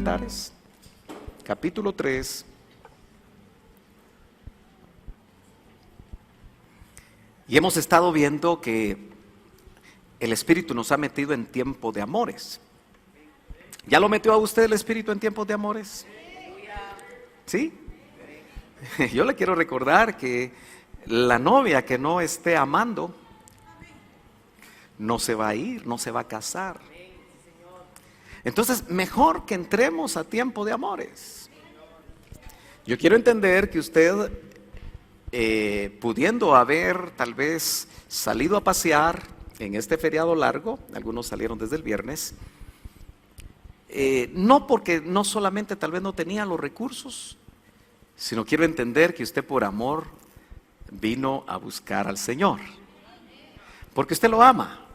Cantares, capítulo 3. Y hemos estado viendo que el Espíritu nos ha metido en tiempo de amores. ¿Ya lo metió a usted el Espíritu en tiempos de amores? ¿Sí? Yo le quiero recordar que la novia que no esté amando no se va a ir, no se va a casar. Entonces, mejor que entremos a tiempo de amores. Yo quiero entender que usted, pudiendo haber tal vez salido a pasear en este feriado largo, algunos salieron desde el viernes, no porque no solamente tal vez no tenía los recursos, sino quiero entender que usted por amor vino a buscar al Señor, porque usted lo ama.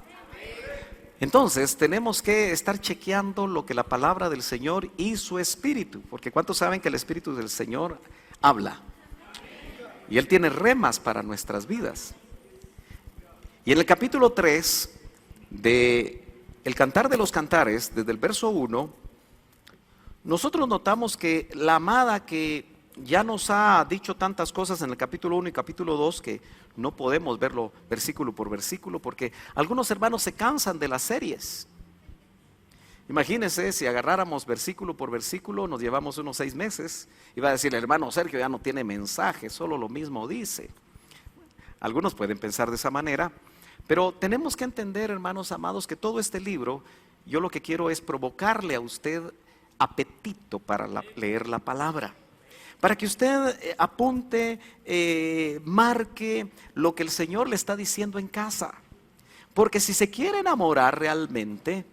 Entonces tenemos que estar chequeando lo que la palabra del Señor y su Espíritu, porque ¿cuántos saben que el Espíritu del Señor habla? Y Él tiene remas para nuestras vidas. Y en el capítulo 3 de El Cantar de los Cantares, desde el verso 1, nosotros notamos que la amada que ya nos ha dicho tantas cosas en el capítulo 1 y capítulo 2 que no podemos verlo versículo por versículo porque algunos hermanos se cansan de las series. Imagínense si agarráramos versículo por versículo, nos llevamos unos 6 meses. Iba a decir el hermano Sergio ya no tiene mensaje, solo lo mismo dice. Algunos pueden pensar de esa manera, pero tenemos que entender, hermanos amados, que todo este libro, yo lo que quiero es provocarle a usted apetito para leer la palabra. Para que usted apunte, marque lo que el Señor le está diciendo en casa. Porque si se quiere enamorar realmente,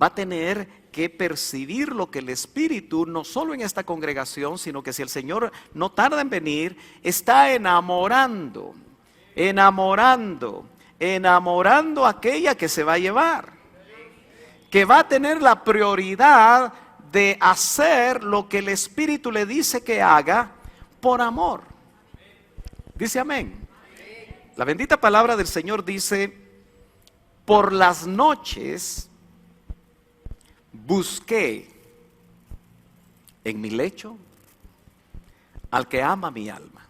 va a tener que percibir lo que el Espíritu, no solo en esta congregación, sino que si el Señor no tarda en venir, está enamorando a aquella que se va a llevar. Que va a tener la prioridad de hacer lo que el Espíritu le dice que haga por amor. Dice amén. La bendita palabra del Señor dice: por las noches busqué en mi lecho al que ama mi alma.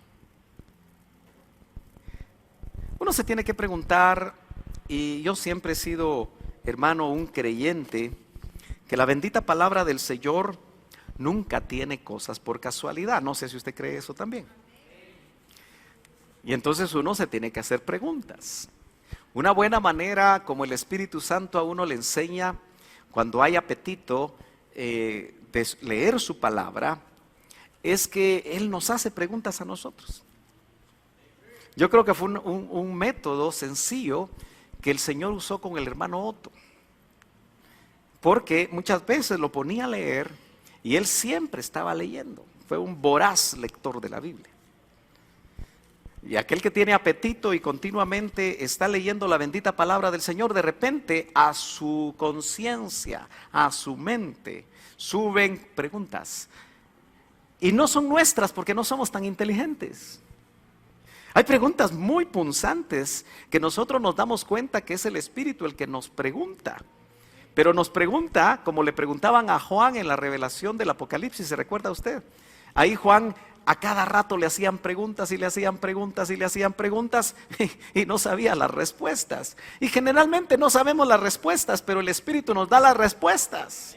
Uno se tiene que preguntar, y yo siempre he sido, hermano, un creyente, que la bendita palabra del Señor nunca tiene cosas por casualidad. No sé si usted cree eso también. Y entonces uno se tiene que hacer preguntas. Una buena manera como el Espíritu Santo a uno le enseña cuando hay apetito de leer su palabra, es que Él nos hace preguntas a nosotros. Yo creo que fue un método sencillo que el Señor usó con el hermano Otto. Porque muchas veces lo ponía a leer y él siempre estaba leyendo. Fue un voraz lector de la Biblia. Y aquel que tiene apetito y continuamente está leyendo la bendita palabra del Señor, de repente a su conciencia, a su mente, suben preguntas. Y no son nuestras porque no somos tan inteligentes. Hay preguntas muy punzantes que nosotros nos damos cuenta que es el Espíritu el que nos pregunta. Pero nos pregunta, como le preguntaban a Juan en la revelación del Apocalipsis, ¿se recuerda usted? Ahí Juan a cada rato le hacían preguntas y le hacían preguntas y le hacían preguntas y no sabía las respuestas. Y generalmente no sabemos las respuestas, pero el Espíritu nos da las respuestas.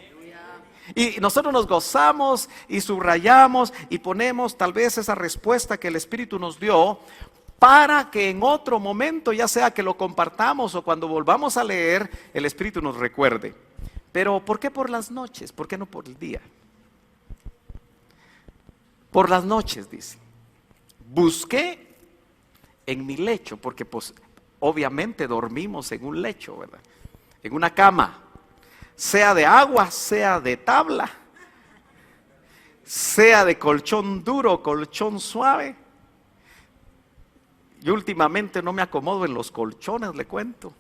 Y nosotros nos gozamos y subrayamos y ponemos tal vez esa respuesta que el Espíritu nos dio para que en otro momento, ya sea que lo compartamos o cuando volvamos a leer, el Espíritu nos recuerde. Pero ¿por qué por las noches? ¿Por qué no por el día? Por las noches, dice. Busqué en mi lecho, porque pues obviamente dormimos en un lecho, ¿verdad? En una cama, sea de agua, sea de tabla, sea de colchón duro, colchón suave. Yo últimamente no me acomodo en los colchones, le cuento.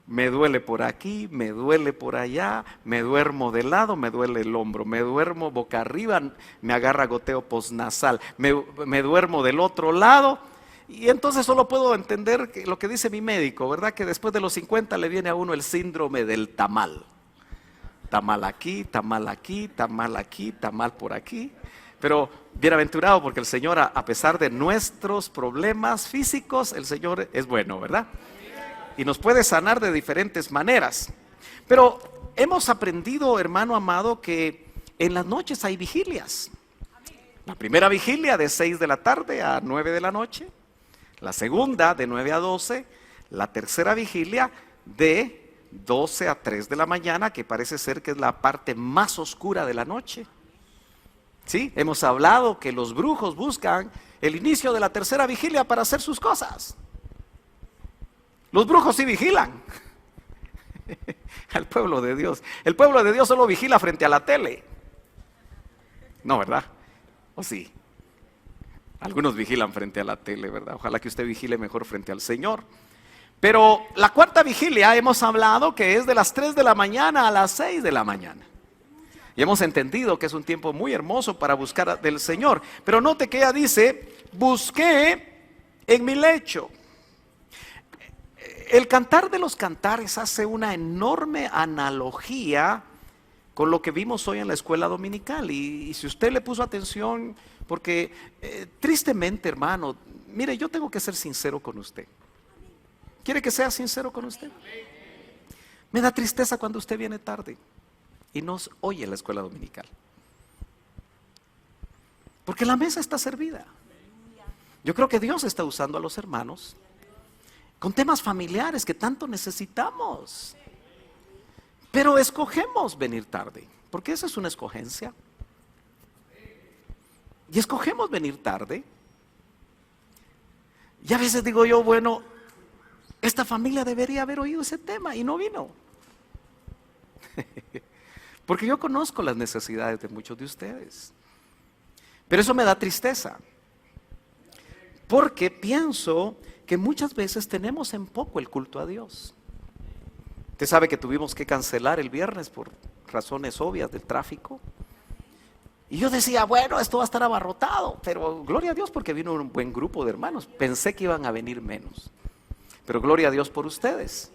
Me duele por aquí, me duele por allá, me duermo de lado, me duele el hombro, me duermo boca arriba, me agarra goteo postnasal, me duermo del otro lado. Y entonces solo puedo entender lo que dice mi médico, ¿verdad? Que después de los 50 le viene a uno el síndrome del tamal. Está mal aquí, está mal aquí, está mal aquí, está mal por aquí. Pero bienaventurado porque el Señor, a pesar de nuestros problemas físicos, el Señor es bueno, ¿verdad? Y nos puede sanar de diferentes maneras. Pero hemos aprendido, hermano amado, que en las noches hay vigilias. La primera vigilia de 6 de la tarde a 9 de la noche. La segunda de 9 a 12. La tercera vigilia de 12 a 3 de la mañana, que parece ser que es la parte más oscura de la noche. Sí, hemos hablado que los brujos buscan el inicio de la tercera vigilia para hacer sus cosas. Los brujos sí vigilan al pueblo de Dios. El pueblo de Dios solo vigila frente a la tele. No, ¿verdad? ¿O sí? Algunos vigilan frente a la tele, ¿verdad? Ojalá que usted vigile mejor frente al Señor. Pero la cuarta vigilia hemos hablado que es de las 3 de la mañana a las 6 de la mañana. Y hemos entendido que es un tiempo muy hermoso para buscar del Señor. Pero note que ella dice, busqué en mi lecho. El Cantar de los Cantares hace una enorme analogía con lo que vimos hoy en la escuela dominical. Y si usted le puso atención, porque tristemente, hermano, mire, yo tengo que ser sincero con usted. ¿Quiere que sea sincero con usted? Me da tristeza cuando usted viene tarde y nos oye en la escuela dominical. Porque la mesa está servida. Yo creo que Dios está usando a los hermanos con temas familiares que tanto necesitamos. Pero escogemos venir tarde, porque esa es una escogencia. Y escogemos venir tarde. Y a veces digo yo, bueno, esta familia debería haber oído ese tema y no vino. Porque yo conozco las necesidades de muchos de ustedes. Pero eso me da tristeza. Porque pienso que muchas veces tenemos en poco el culto a Dios. Usted sabe que tuvimos que cancelar el viernes por razones obvias del tráfico. Y yo decía, bueno, esto va a estar abarrotado. Pero gloria a Dios porque vino un buen grupo de hermanos. Pensé que iban a venir menos. Pero gloria a Dios por ustedes.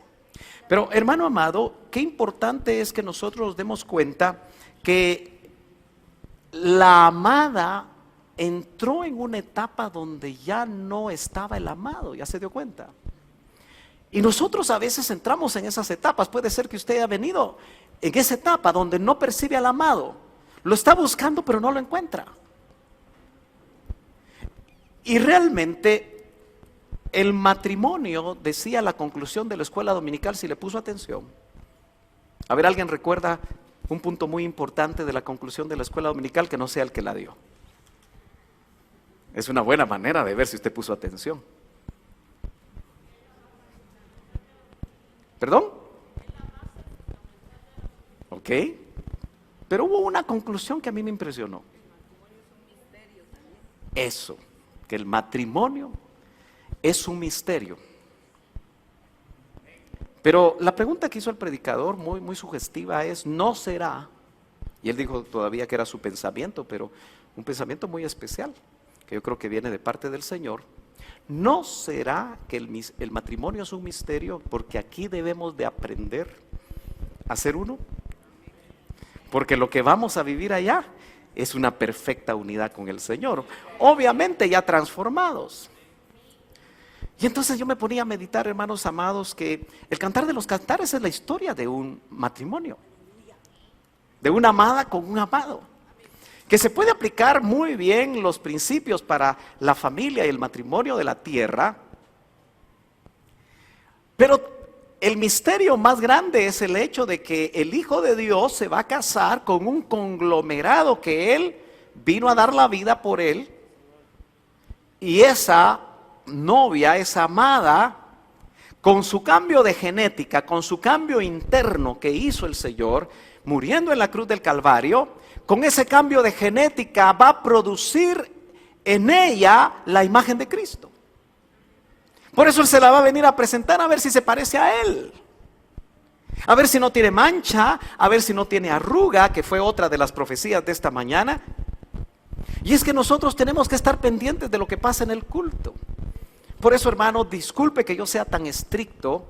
Pero hermano amado, qué importante es que nosotros nos demos cuenta que la amada entró en una etapa donde ya no estaba el amado, ya se dio cuenta. Y nosotros a veces entramos en esas etapas. Puede ser que usted haya venido en esa etapa donde no percibe al amado. Lo está buscando pero no lo encuentra. Y realmente el matrimonio, decía la conclusión de la escuela dominical, si le puso atención. A ver, ¿alguien recuerda un punto muy importante de la conclusión de la escuela dominical que no sea el que la dio? Es una buena manera de ver si usted puso atención. ¿Perdón? Ok. Pero hubo una conclusión que a mí me impresionó. Eso, que el matrimonio es un misterio. Pero la pregunta que hizo el predicador, muy sugestiva, es, ¿no será? Y él dijo todavía que era su pensamiento, pero un pensamiento muy especial, que yo creo que viene de parte del Señor. ¿No será que el matrimonio es un misterio? Porque aquí debemos de aprender a ser uno. Porque lo que vamos a vivir allá es una perfecta unidad con el Señor. Obviamente ya transformados. Y entonces yo me ponía a meditar, hermanos amados, que el Cantar de los Cantares es la historia de un matrimonio, de una amada con un amado, que se puede aplicar muy bien los principios para la familia y el matrimonio de la tierra, pero el misterio más grande es el hecho de que el Hijo de Dios se va a casar con un conglomerado que Él vino a dar la vida por Él, y esa novia, esa amada, con su cambio de genética, con su cambio interno que hizo el Señor, muriendo en la cruz del Calvario, con ese cambio de genética va a producir en ella la imagen de Cristo. Por eso Él se la va a venir a presentar a ver si se parece a Él. A ver si no tiene mancha, a ver si no tiene arruga, que fue otra de las profecías de esta mañana. Y es que nosotros tenemos que estar pendientes de lo que pasa en el culto. Por eso, hermano, disculpe que yo sea tan estricto,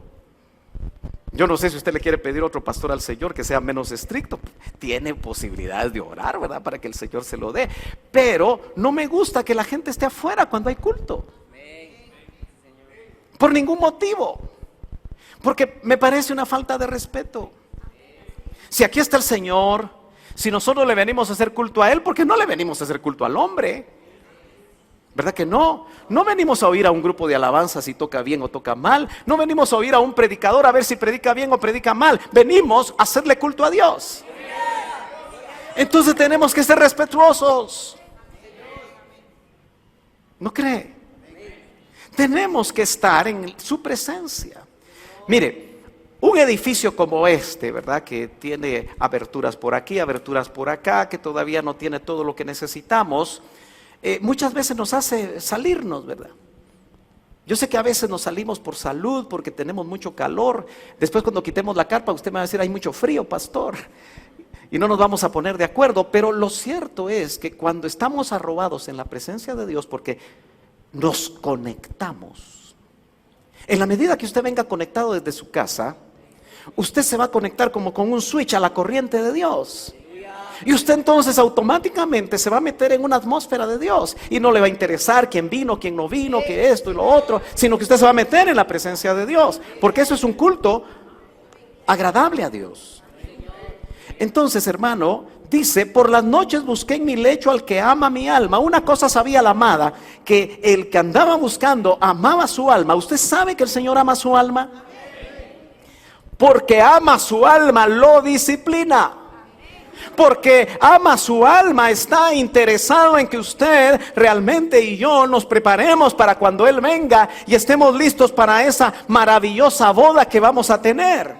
Yo no sé si usted le quiere pedir otro pastor al Señor que sea menos estricto. Tiene posibilidades de orar, ¿verdad? Para que el Señor se lo dé. Pero no me gusta que la gente esté afuera cuando hay culto. Por ningún motivo. Porque me parece una falta de respeto. Si aquí está el Señor, si nosotros le venimos a hacer culto a Él, ¿por qué no le venimos a hacer culto al hombre? ¿Verdad que no? No venimos a oír a un grupo de alabanza si toca bien o toca mal. No venimos a oír a un predicador a ver si predica bien o predica mal. Venimos a hacerle culto a Dios. Entonces tenemos que ser respetuosos. ¿No cree? Tenemos que estar en su presencia. Mire, un edificio como este, ¿verdad? Que tiene aberturas por aquí, aberturas por acá, que todavía no tiene todo lo que necesitamos. Muchas veces nos hace salirnos, ¿verdad? Yo sé que a veces nos salimos por salud, porque tenemos mucho calor. Después cuando quitemos la carpa, usted me va a decir, hay mucho frío, pastor. Y no nos vamos a poner de acuerdo. Pero lo cierto es que cuando estamos arrobados en la presencia de Dios, porque nos conectamos. En la medida que usted venga conectado desde su casa, usted se va a conectar como con un switch a la corriente de Dios. Y usted entonces automáticamente se va a meter en una atmósfera de Dios. Y no le va a interesar quién vino, quién no vino, que esto y lo otro, sino que usted se va a meter en la presencia de Dios. Porque eso es un culto agradable a Dios. Entonces, hermano, dice, por las noches busqué en mi lecho al que ama mi alma. Una cosa sabía la amada, que el que andaba buscando amaba su alma. ¿Usted sabe que el Señor ama su alma? Porque ama su alma, lo disciplina. Porque ama su alma, está interesado en que usted realmente y yo nos preparemos para cuando Él venga y estemos listos para esa maravillosa boda que vamos a tener.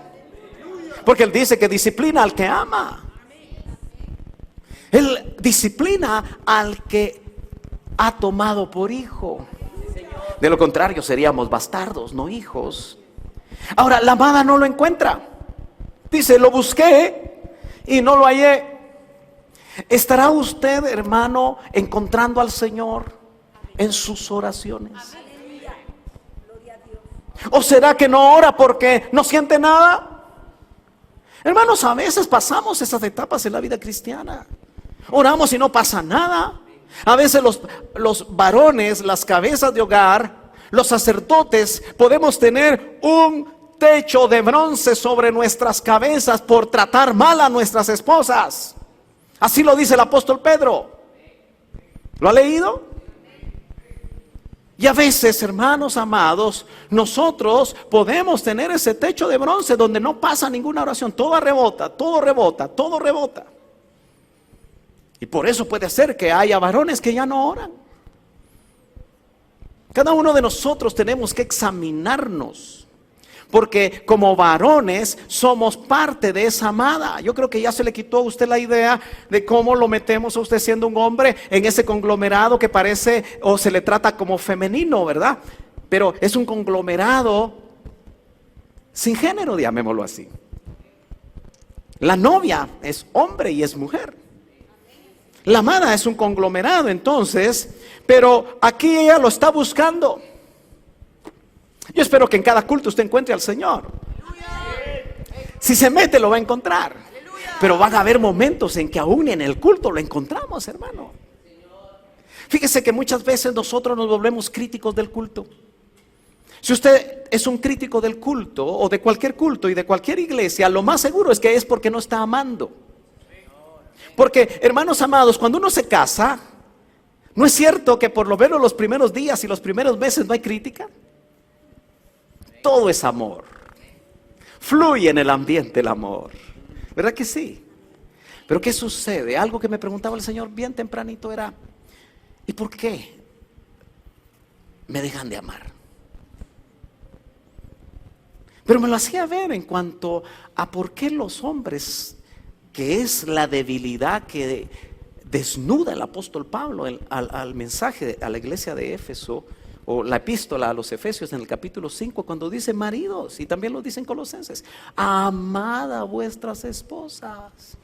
Porque Él dice que disciplina al que ama. Él disciplina al que ha tomado por hijo. De lo contrario seríamos bastardos, no hijos. Ahora, la amada no lo encuentra. Dice, lo busqué y no lo hallé. ¿Estará usted, hermano, encontrando al Señor en sus oraciones? ¿O será que no ora porque no siente nada? Hermanos, a veces pasamos esas etapas en la vida cristiana. Oramos y no pasa nada. A veces los varones, las cabezas de hogar, los sacerdotes, podemos tener un techo de bronce sobre nuestras cabezas por tratar mal a nuestras esposas. Así lo dice el apóstol Pedro. ¿Lo ha leído? Y a veces, hermanos amados, nosotros podemos tener ese techo de bronce donde no pasa ninguna oración. Todo rebota, todo rebota, todo rebota. Y por eso puede ser que haya varones que ya no oran. Cada uno de nosotros tenemos que examinarnos. Porque como varones somos parte de esa amada. Yo creo que ya se le quitó a usted la idea de cómo lo metemos a usted siendo un hombre en ese conglomerado que parece o se le trata como femenino, ¿verdad? Pero es un conglomerado sin género, llamémoslo así. La novia es hombre y es mujer. La amada es un conglomerado, entonces, pero aquí ella lo está buscando. Yo espero que en cada culto usted encuentre al Señor. Si se mete lo va a encontrar. Pero van a haber momentos en que aún en el culto lo encontramos, hermano. Fíjese que muchas veces nosotros nos volvemos críticos del culto. Si usted es un crítico del culto o de cualquier culto y de cualquier iglesia, lo más seguro es que es porque no está amando. Porque, hermanos amados, cuando uno se casa, ¿no es cierto que por lo menos los primeros días y los primeros meses no hay crítica? Todo es amor. Fluye en el ambiente el amor. ¿Verdad que sí? Pero ¿qué sucede? Algo que me preguntaba el Señor bien tempranito era, ¿y por qué me dejan de amar? Pero me lo hacía ver en cuanto a por qué los hombres, que es la debilidad que desnuda el apóstol Pablo al mensaje a la iglesia de Éfeso, o la epístola a los Efesios en el capítulo 5, cuando dice maridos, y también lo dicen Colosenses, amad a vuestras esposas.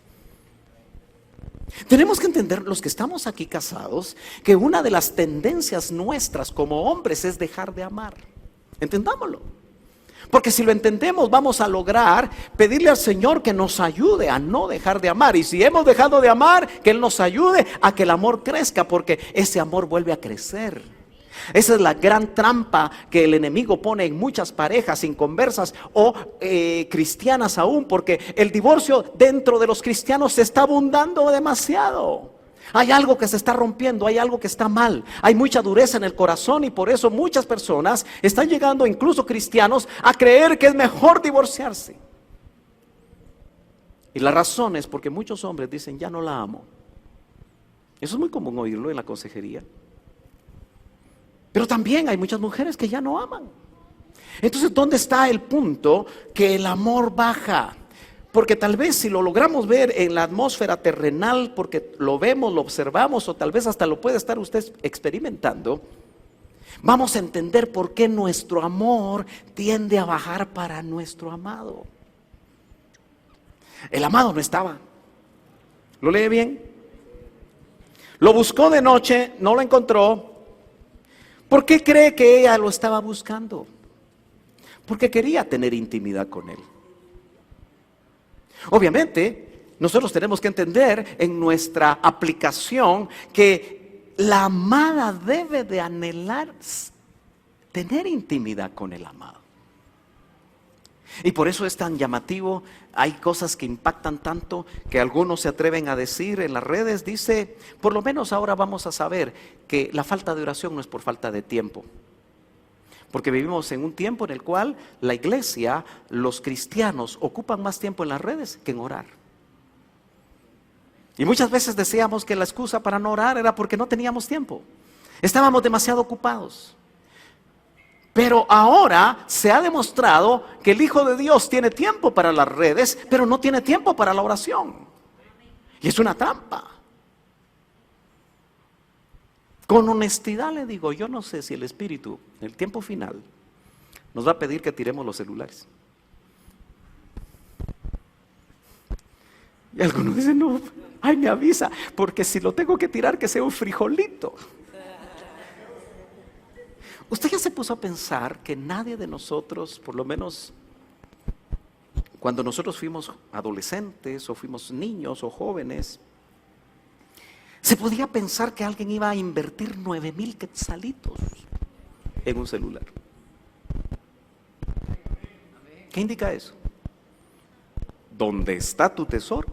Tenemos que entender, los que estamos aquí casados, que una de las tendencias nuestras como hombres es dejar de amar. Entendámoslo. Porque si lo entendemos, vamos a lograr pedirle al Señor que nos ayude a no dejar de amar. Y si hemos dejado de amar, que Él nos ayude a que el amor crezca, porque ese amor vuelve a crecer. Esa es la gran trampa que el enemigo pone en muchas parejas inconversas o cristianas aún, porque el divorcio dentro de los cristianos se está abundando demasiado. Hay algo que se está rompiendo, hay algo que está mal, hay mucha dureza en el corazón, y por eso muchas personas están llegando, incluso cristianos, a creer que es mejor divorciarse. Y la razón es porque muchos hombres dicen: ya no la amo. Eso es muy común oírlo en la consejería. Pero también hay muchas mujeres que ya no aman. Entonces, ¿dónde está el punto que el amor baja? Porque tal vez si lo logramos ver en la atmósfera terrenal, porque lo vemos, lo observamos, o tal vez hasta lo puede estar usted experimentando, vamos a entender por qué nuestro amor tiende a bajar para nuestro amado. El amado no estaba. ¿Lo lee bien? Lo buscó de noche, no lo encontró. ¿Por qué cree que ella lo estaba buscando? Porque quería tener intimidad con él. Obviamente, nosotros tenemos que entender en nuestra aplicación que la amada debe de anhelar tener intimidad con el amado. Y por eso es tan llamativo. Hay cosas que impactan tanto que algunos se atreven a decir en las redes. Dice: por lo menos ahora vamos a saber que la falta de oración no es por falta de tiempo. Porque vivimos en un tiempo en el cual la iglesia, los cristianos, ocupan más tiempo en las redes que en orar. Y muchas veces decíamos que la excusa para no orar era porque no teníamos tiempo. Estábamos demasiado ocupados. Pero ahora se ha demostrado que el Hijo de Dios tiene tiempo para las redes, pero no tiene tiempo para la oración. Y es una trampa. Con honestidad le digo, yo no sé si el Espíritu, en el tiempo final, nos va a pedir que tiremos los celulares. Y algunos dicen: no, ay, me avisa, porque si lo tengo que tirar, que sea un frijolito. Usted ya se puso a pensar que nadie de nosotros, por lo menos cuando nosotros fuimos adolescentes o fuimos niños o jóvenes, se podía pensar que alguien iba a invertir 9,000 quetzalitos en un celular. ¿Qué indica eso? Donde está tu tesoro,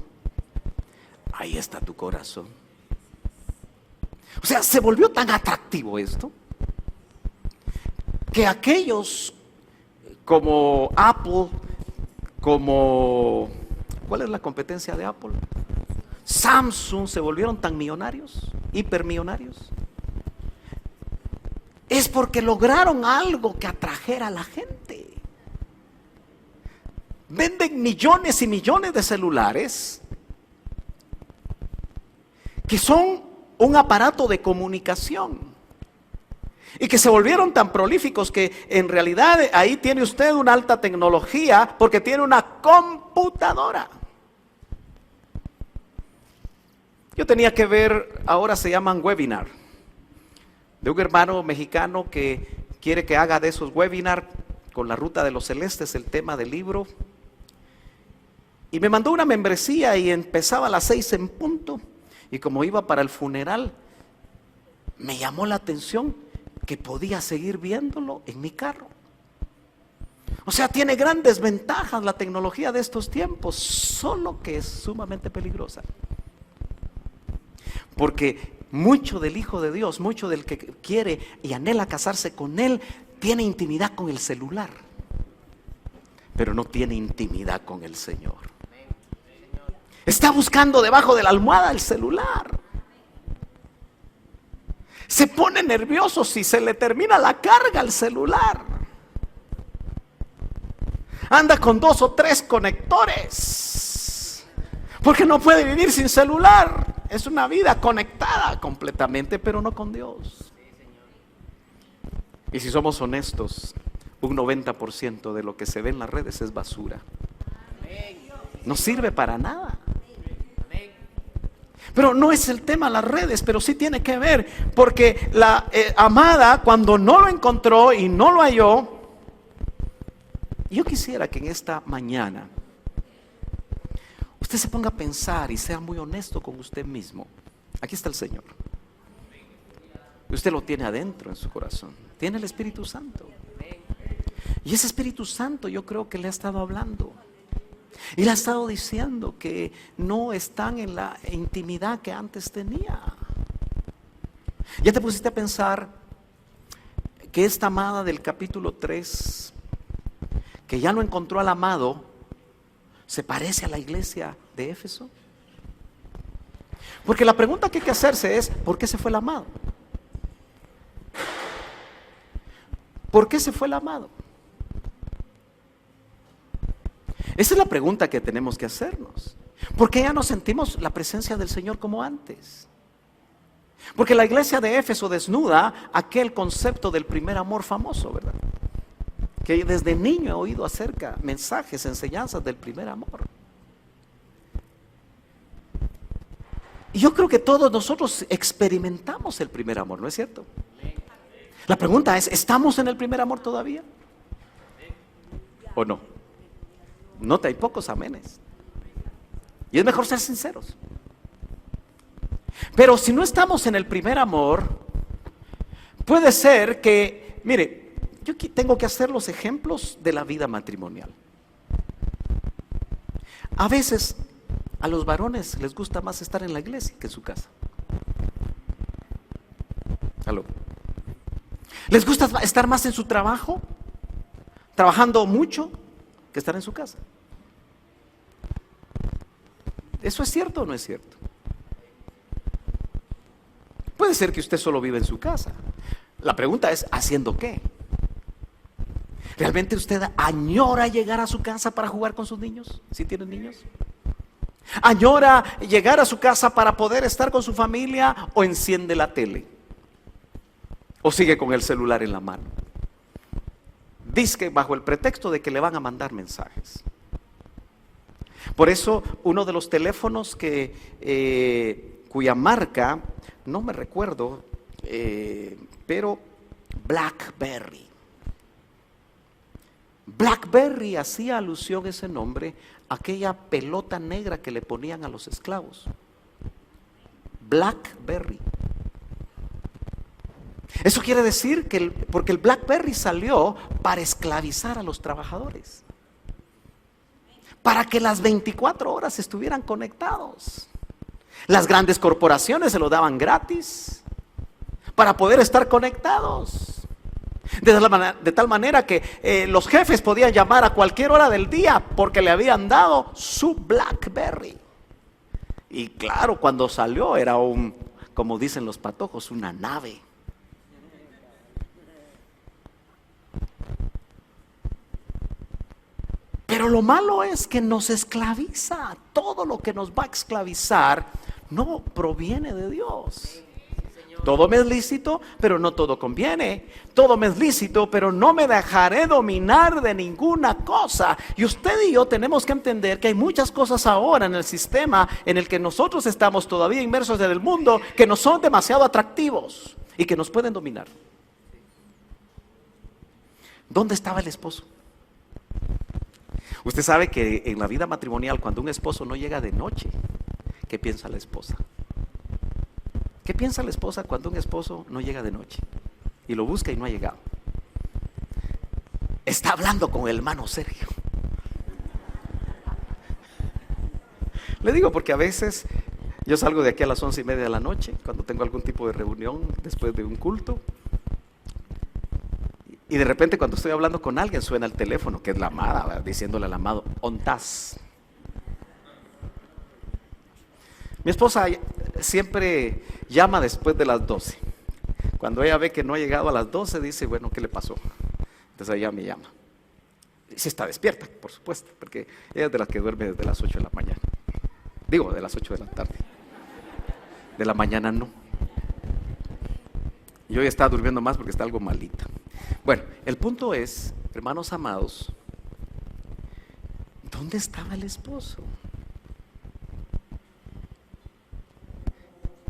ahí está tu corazón. O sea, se volvió tan atractivo esto que aquellos como Apple, ¿cuál es la competencia de Apple? Samsung, se volvieron tan millonarios, hipermillonarios. Es porque lograron algo que atrajera a la gente. Venden millones y millones de celulares que son un aparato de comunicación y que se volvieron tan prolíficos que en realidad ahí tiene usted una alta tecnología porque tiene una computadora. Yo tenía que ver, ahora se llaman webinar, de un hermano mexicano que quiere que haga de esos webinar con la Ruta de los Celestes, el tema del libro. Y me mandó una membresía y empezaba a las 6 en punto. Y como iba para el funeral, me llamó la atención que podía seguir viéndolo en mi carro. O sea, tiene grandes ventajas la tecnología de estos tiempos, solo que es sumamente peligrosa. Porque mucho del Hijo de Dios, mucho del que quiere y anhela casarse con Él, tiene intimidad con el celular, pero no tiene intimidad con el Señor. Está buscando debajo de la almohada el celular. Se pone nervioso si se le termina la carga al celular. Anda con 2 o 3 conectores, porque no puede vivir sin celular. Es una vida conectada completamente, pero no con Dios. Y si somos honestos, un 90% de lo que se ve en las redes es basura. No sirve para nada. Pero no es el tema las redes, pero sí tiene que ver, porque la amada, cuando no lo encontró y no lo halló, Yo quisiera que en esta mañana usted se ponga a pensar y sea muy honesto con usted mismo. Aquí está el Señor. Usted lo tiene adentro en su corazón. Tiene el Espíritu Santo. Y ese Espíritu Santo yo creo que le ha estado hablando. Y le ha estado diciendo que no están en la intimidad que antes tenía. Ya te pusiste a pensar que esta amada del capítulo 3, que ya no encontró al amado, se parece a la iglesia de Éfeso. Porque la pregunta que hay que hacerse es: ¿por qué se fue el amado? ¿Por qué se fue el amado? Esa es la pregunta que tenemos que hacernos. ¿Por qué ya no sentimos la presencia del Señor como antes? Porque la iglesia de Éfeso desnuda aquel concepto del primer amor famoso, ¿verdad? Que desde niño he oído acerca, mensajes, enseñanzas del primer amor. Y yo creo que todos nosotros experimentamos el primer amor, ¿no es cierto? La pregunta es: ¿estamos en el primer amor todavía? ¿O no? No te hay pocos amenes. Y es mejor ser sinceros. Pero si no estamos en el primer amor, puede ser que, mire, yo aquí tengo que hacer los ejemplos de la vida matrimonial. A veces a los varones les gusta más estar en la iglesia que en su casa. ¿Aló? ¿Les gusta estar más en su trabajo, trabajando mucho, que estar en su casa? ¿Eso es cierto o no es cierto? Puede ser que usted solo vive en su casa. La pregunta es: ¿haciendo qué? ¿Realmente usted añora llegar a su casa para jugar con sus niños? ¿Si tienen niños? ¿Añora llegar a su casa para poder estar con su familia, o enciende la tele? ¿O sigue con el celular en la mano? Dice que bajo el pretexto de que le van a mandar mensajes. Por eso uno de los teléfonos cuya marca, no me recuerdo, pero BlackBerry. BlackBerry hacía alusión a ese nombre, aquella pelota negra que le ponían a los esclavos. BlackBerry. Eso quiere decir que porque el BlackBerry salió para esclavizar a los trabajadores, para que las 24 horas estuvieran conectados. Las grandes corporaciones se lo daban gratis para poder estar conectados. De tal manera que los jefes podían llamar a cualquier hora del día porque le habían dado su BlackBerry. Y claro, cuando salió era como dicen los patojos, una nave. Pero lo malo es que nos esclaviza. Todo lo que nos va a esclavizar no proviene de Dios. Todo me es lícito, pero no todo conviene. Todo me es lícito, pero no me dejaré dominar de ninguna cosa. Y usted y yo tenemos que entender que hay muchas cosas ahora en el sistema en el que nosotros estamos todavía inmersos en el mundo, que no son demasiado atractivos y que nos pueden dominar. ¿Dónde estaba el esposo? Usted sabe que en la vida matrimonial, cuando un esposo no llega de noche, ¿qué piensa la esposa? ¿Qué piensa la esposa cuando un esposo no llega de noche? Y lo busca y no ha llegado. Está hablando con el hermano Sergio. Le digo porque a veces yo salgo de aquí a las 11:30 de la noche, cuando tengo algún tipo de reunión después de un culto. Y de repente cuando estoy hablando con alguien suena el teléfono, que es la amada, ¿verdad? Diciéndole al amado: ¿ontás? Mi esposa siempre llama después de las 12. Cuando ella ve que no ha llegado a las 12, dice: bueno, ¿qué le pasó? Entonces ella me llama. Y si está despierta, por supuesto, porque ella es de las que duerme desde las 8 de la mañana. Digo, de las 8 de la tarde. De la mañana no. Y hoy está durmiendo más porque está algo malita. Bueno, el punto es, hermanos amados, ¿dónde estaba el esposo?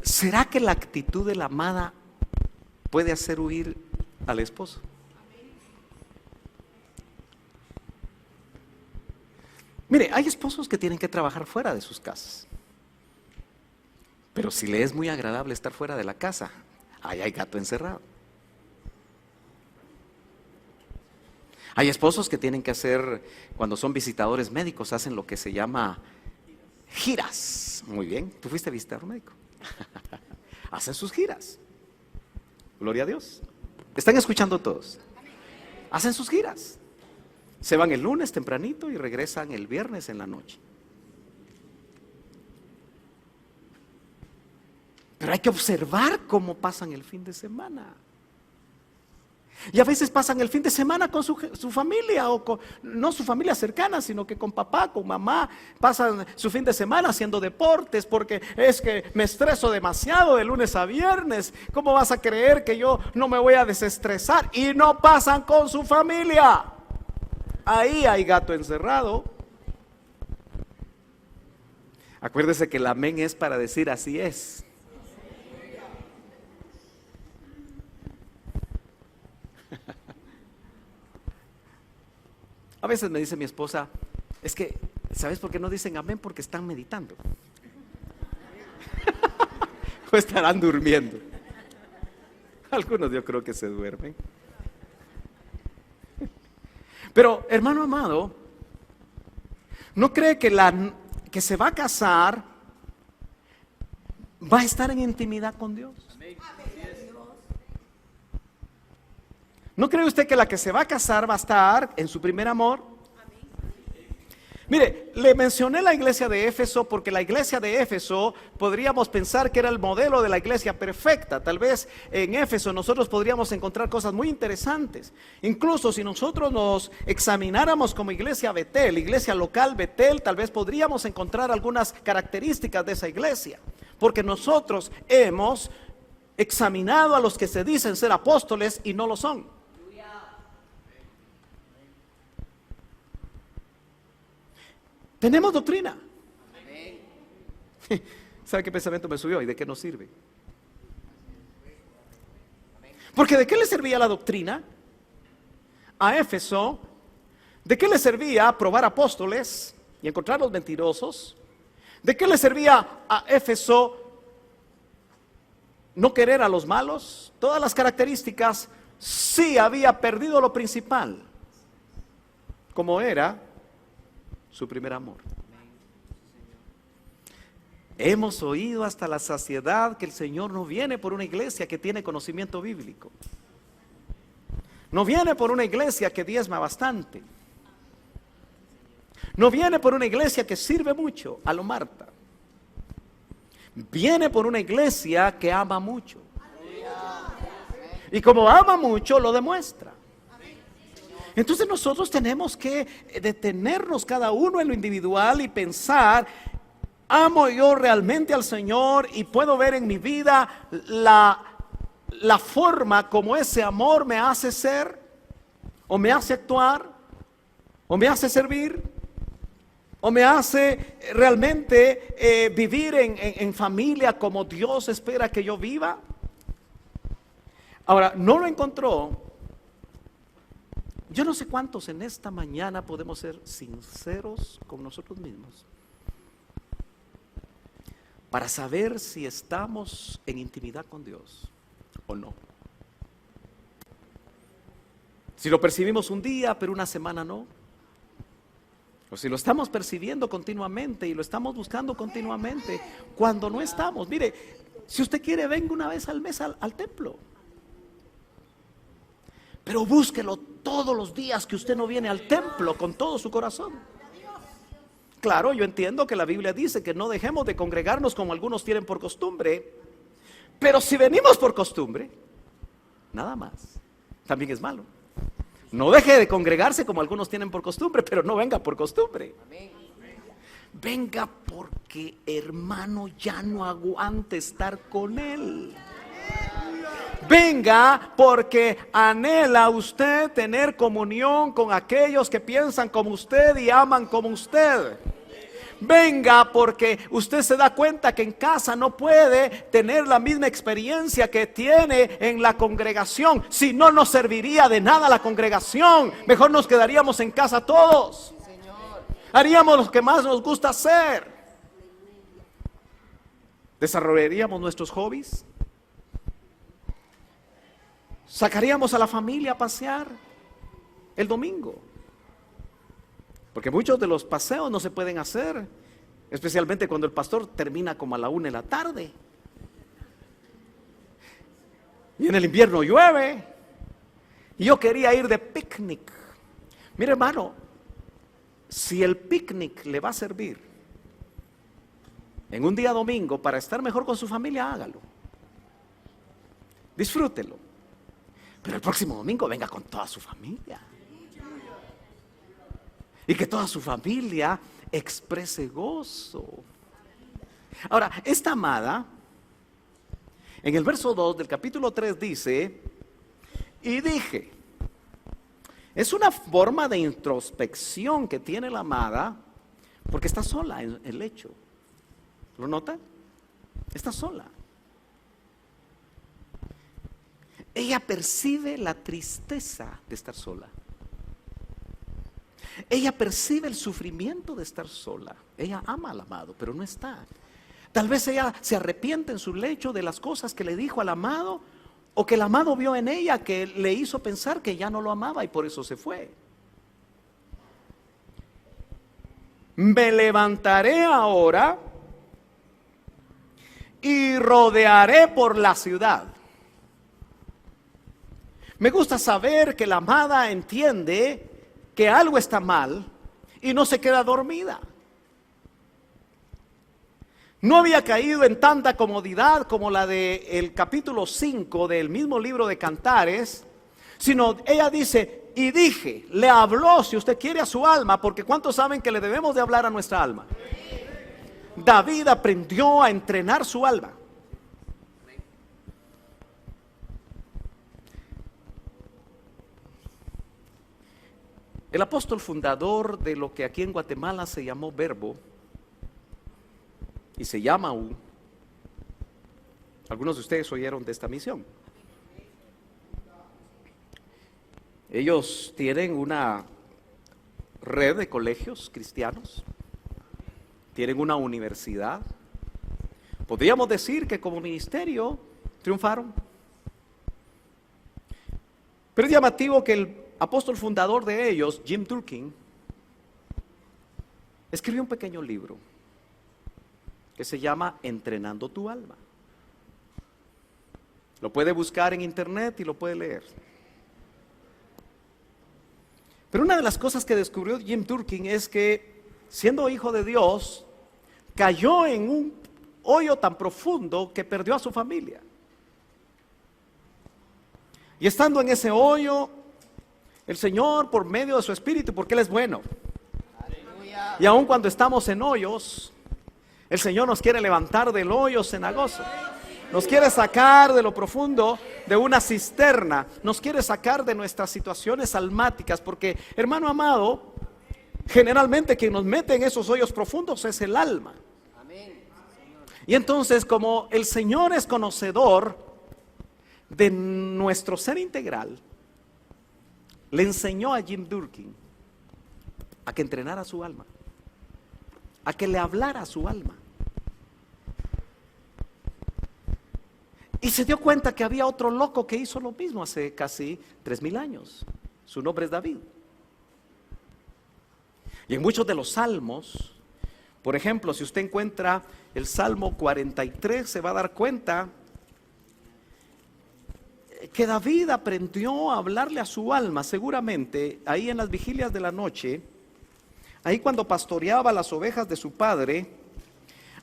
¿Será que la actitud de la amada puede hacer huir al esposo? Mire, hay esposos que tienen que trabajar fuera de sus casas. Pero si le es muy agradable estar fuera de la casa, ahí hay gato encerrado. Hay esposos que tienen que hacer, cuando son visitadores médicos, hacen lo que se llama giras. Muy bien, ¿tú fuiste a visitar a un médico? Hacen sus giras. Gloria a Dios. ¿Están escuchando todos? Hacen sus giras. Se van el lunes tempranito y regresan el viernes en la noche. Pero hay que observar cómo pasan el fin de semana. Y a veces pasan el fin de semana con su familia, o con, no su familia cercana, sino que con papá, con mamá. Pasan su fin de semana haciendo deportes, porque es que me estreso demasiado de lunes a viernes. ¿Cómo vas a creer que yo no me voy a desestresar? Y no pasan con su familia. Ahí hay gato encerrado. Acuérdese que el amén es para decir así es. A veces me dice mi esposa, es que, ¿sabes por qué no dicen amén? Porque están meditando. O estarán durmiendo. Algunos yo creo que se duermen. Pero, hermano amado, ¿no cree que se va a casar va a estar en intimidad con Dios? ¿No cree usted que la que se va a casar va a estar en su primer amor? Mire, le mencioné la iglesia de Éfeso porque la iglesia de Éfeso podríamos pensar que era el modelo de la iglesia perfecta. Tal vez en Éfeso nosotros podríamos encontrar cosas muy interesantes. Incluso si nosotros nos examináramos como iglesia Betel, iglesia local Betel, tal vez podríamos encontrar algunas características de esa iglesia. Porque nosotros hemos examinado a los que se dicen ser apóstoles y no lo son. Tenemos doctrina. ¿Sabe qué pensamiento me subió y de qué nos sirve? Porque ¿de qué le servía la doctrina a Éfeso? ¿De qué le servía probar apóstoles y encontrar los mentirosos? ¿De qué le servía a Éfeso no querer a los malos? Todas las características. Sí había perdido lo principal, como era su primer amor. Hemos oído hasta la saciedad que el Señor no viene por una iglesia que tiene conocimiento bíblico. No viene por una iglesia que diezma bastante. No viene por una iglesia que sirve mucho a lo Marta. Viene por una iglesia que ama mucho. Y como ama mucho, lo demuestra. Entonces nosotros tenemos que detenernos cada uno en lo individual y pensar, ¿amo yo realmente al Señor? Y puedo ver en mi vida la forma como ese amor me hace ser, o me hace actuar, o me hace servir, o me hace realmente vivir en familia como Dios espera que yo viva. Ahora, no lo encontró. Yo no sé cuántos en esta mañana podemos ser sinceros con nosotros mismos para saber si estamos en intimidad con Dios o no. Si lo percibimos un día, pero una semana no. O si lo estamos percibiendo continuamente y lo estamos buscando continuamente, cuando no estamos. Mire, si usted quiere, venga una vez al mes al templo. Pero búsquelo todos los días que usted no viene al templo con todo su corazón. Claro, yo entiendo que la Biblia dice que no dejemos de congregarnos como algunos tienen por costumbre. Pero si venimos por costumbre, nada más, también es malo. No deje de congregarse como algunos tienen por costumbre, pero no venga por costumbre. Venga porque, hermano, ya no aguante estar con Él. Venga porque anhela usted tener comunión con aquellos que piensan como usted y aman como usted. Venga porque usted se da cuenta que en casa no puede tener la misma experiencia que tiene en la congregación. Si no, nos serviría de nada la congregación. Mejor nos quedaríamos en casa todos. Haríamos lo que más nos gusta hacer. Desarrollaríamos nuestros hobbies. Sacaríamos a la familia a pasear el domingo. Porque muchos de los paseos no se pueden hacer, especialmente cuando el pastor termina como a la 1 de la tarde. Y en el invierno llueve. Y yo quería ir de picnic. Mire, hermano, si el picnic le va a servir en un día domingo para estar mejor con su familia, hágalo. Disfrútelo. Pero el próximo domingo venga con toda su familia. Y que toda su familia exprese gozo. Ahora, esta amada, en el verso 2 del capítulo 3 dice, y dije, es una forma de introspección que tiene la amada, porque está sola en el lecho. ¿Lo nota? Está sola. Ella percibe la tristeza de estar sola. Ella percibe el sufrimiento de estar sola. Ella ama al amado, pero no está. Tal vez ella se arrepiente en su lecho de las cosas que le dijo al amado, o que el amado vio en ella que le hizo pensar que ya no lo amaba y por eso se fue. Me levantaré ahora y rodearé por la ciudad. Me gusta saber que la amada entiende que algo está mal y no se queda dormida. No había caído en tanta comodidad como la del capítulo 5 del mismo libro de Cantares, sino ella dice, y dije, le habló, si usted quiere, a su alma, porque ¿cuántos saben que le debemos de hablar a nuestra alma? David aprendió a entrenar su alma. El apóstol fundador de lo que aquí en Guatemala se llamó Verbo, y se llama aún, algunos de ustedes oyeron de esta misión. Ellos tienen una red de colegios cristianos, tienen una universidad. Podríamos decir que como ministerio triunfaron. Pero es llamativo que el apóstol fundador de ellos, Jim Durkin, escribió un pequeño libro que se llama Entrenando tu alma. Lo puede buscar en internet y lo puede leer. Pero una de las cosas que descubrió Jim Durkin es que, siendo hijo de Dios, cayó en un hoyo tan profundo que perdió a su familia. Y estando en ese hoyo, el Señor, por medio de su Espíritu, porque Él es bueno, aleluya, y aun cuando estamos en hoyos, el Señor nos quiere levantar del hoyo cenagoso. Nos quiere sacar de lo profundo de una cisterna. Nos quiere sacar de nuestras situaciones almáticas. Porque, hermano amado, generalmente quien nos mete en esos hoyos profundos es el alma. Y entonces, como el Señor es conocedor de nuestro ser integral, le enseñó a Jim Durkin a que entrenara su alma, a que le hablara a su alma. Y se dio cuenta que había otro loco que hizo lo mismo hace casi 3000 años. Su nombre es David. Y en muchos de los salmos, por ejemplo, si usted encuentra el Salmo 43, se va a dar cuenta que David aprendió a hablarle a su alma, seguramente, ahí en las vigilias de la noche, ahí cuando pastoreaba las ovejas de su padre,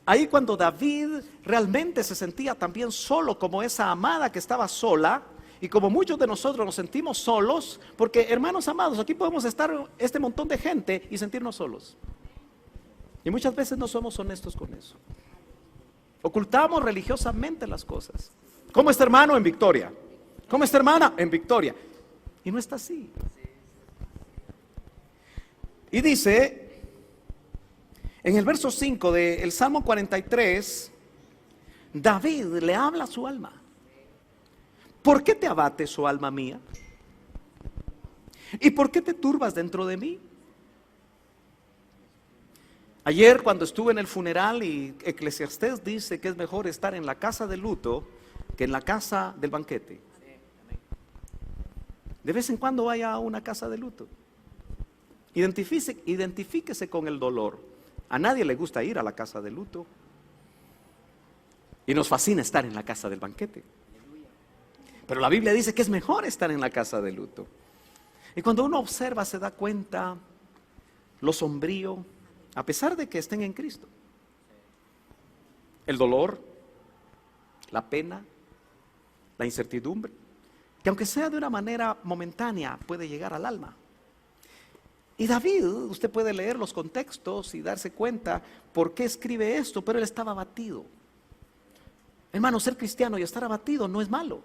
ahí cuando David realmente se sentía también solo, como esa amada que estaba sola, y como muchos de nosotros nos sentimos solos, porque hermanos amados, aquí podemos estar este montón de gente y sentirnos solos. Y muchas veces no somos honestos con eso. Ocultamos religiosamente las cosas. ¿Cómo está, hermano? En victoria. ¿Cómo está, hermana? En victoria. Y no está así. Y dice, en el verso 5 del Salmo 43, David le habla a su alma. ¿Por qué te abates, oh alma mía? ¿Y por qué te turbas dentro de mí? Ayer cuando estuve en el funeral, y Eclesiastés dice que es mejor estar en la casa de luto que en la casa del banquete. De vez en cuando vaya a una casa de luto. Identifíquese con el dolor. A nadie le gusta ir a la casa de luto. Y nos fascina estar en la casa del banquete. Pero la Biblia dice que es mejor estar en la casa de luto. Y cuando uno observa se da cuenta lo sombrío, a pesar de que estén en Cristo. El dolor, la pena, la incertidumbre, que aunque sea de una manera momentánea, puede llegar al alma. Y David, usted puede leer los contextos y darse cuenta por qué escribe esto, pero él estaba abatido. Hermano, ser cristiano y estar abatido no es malo.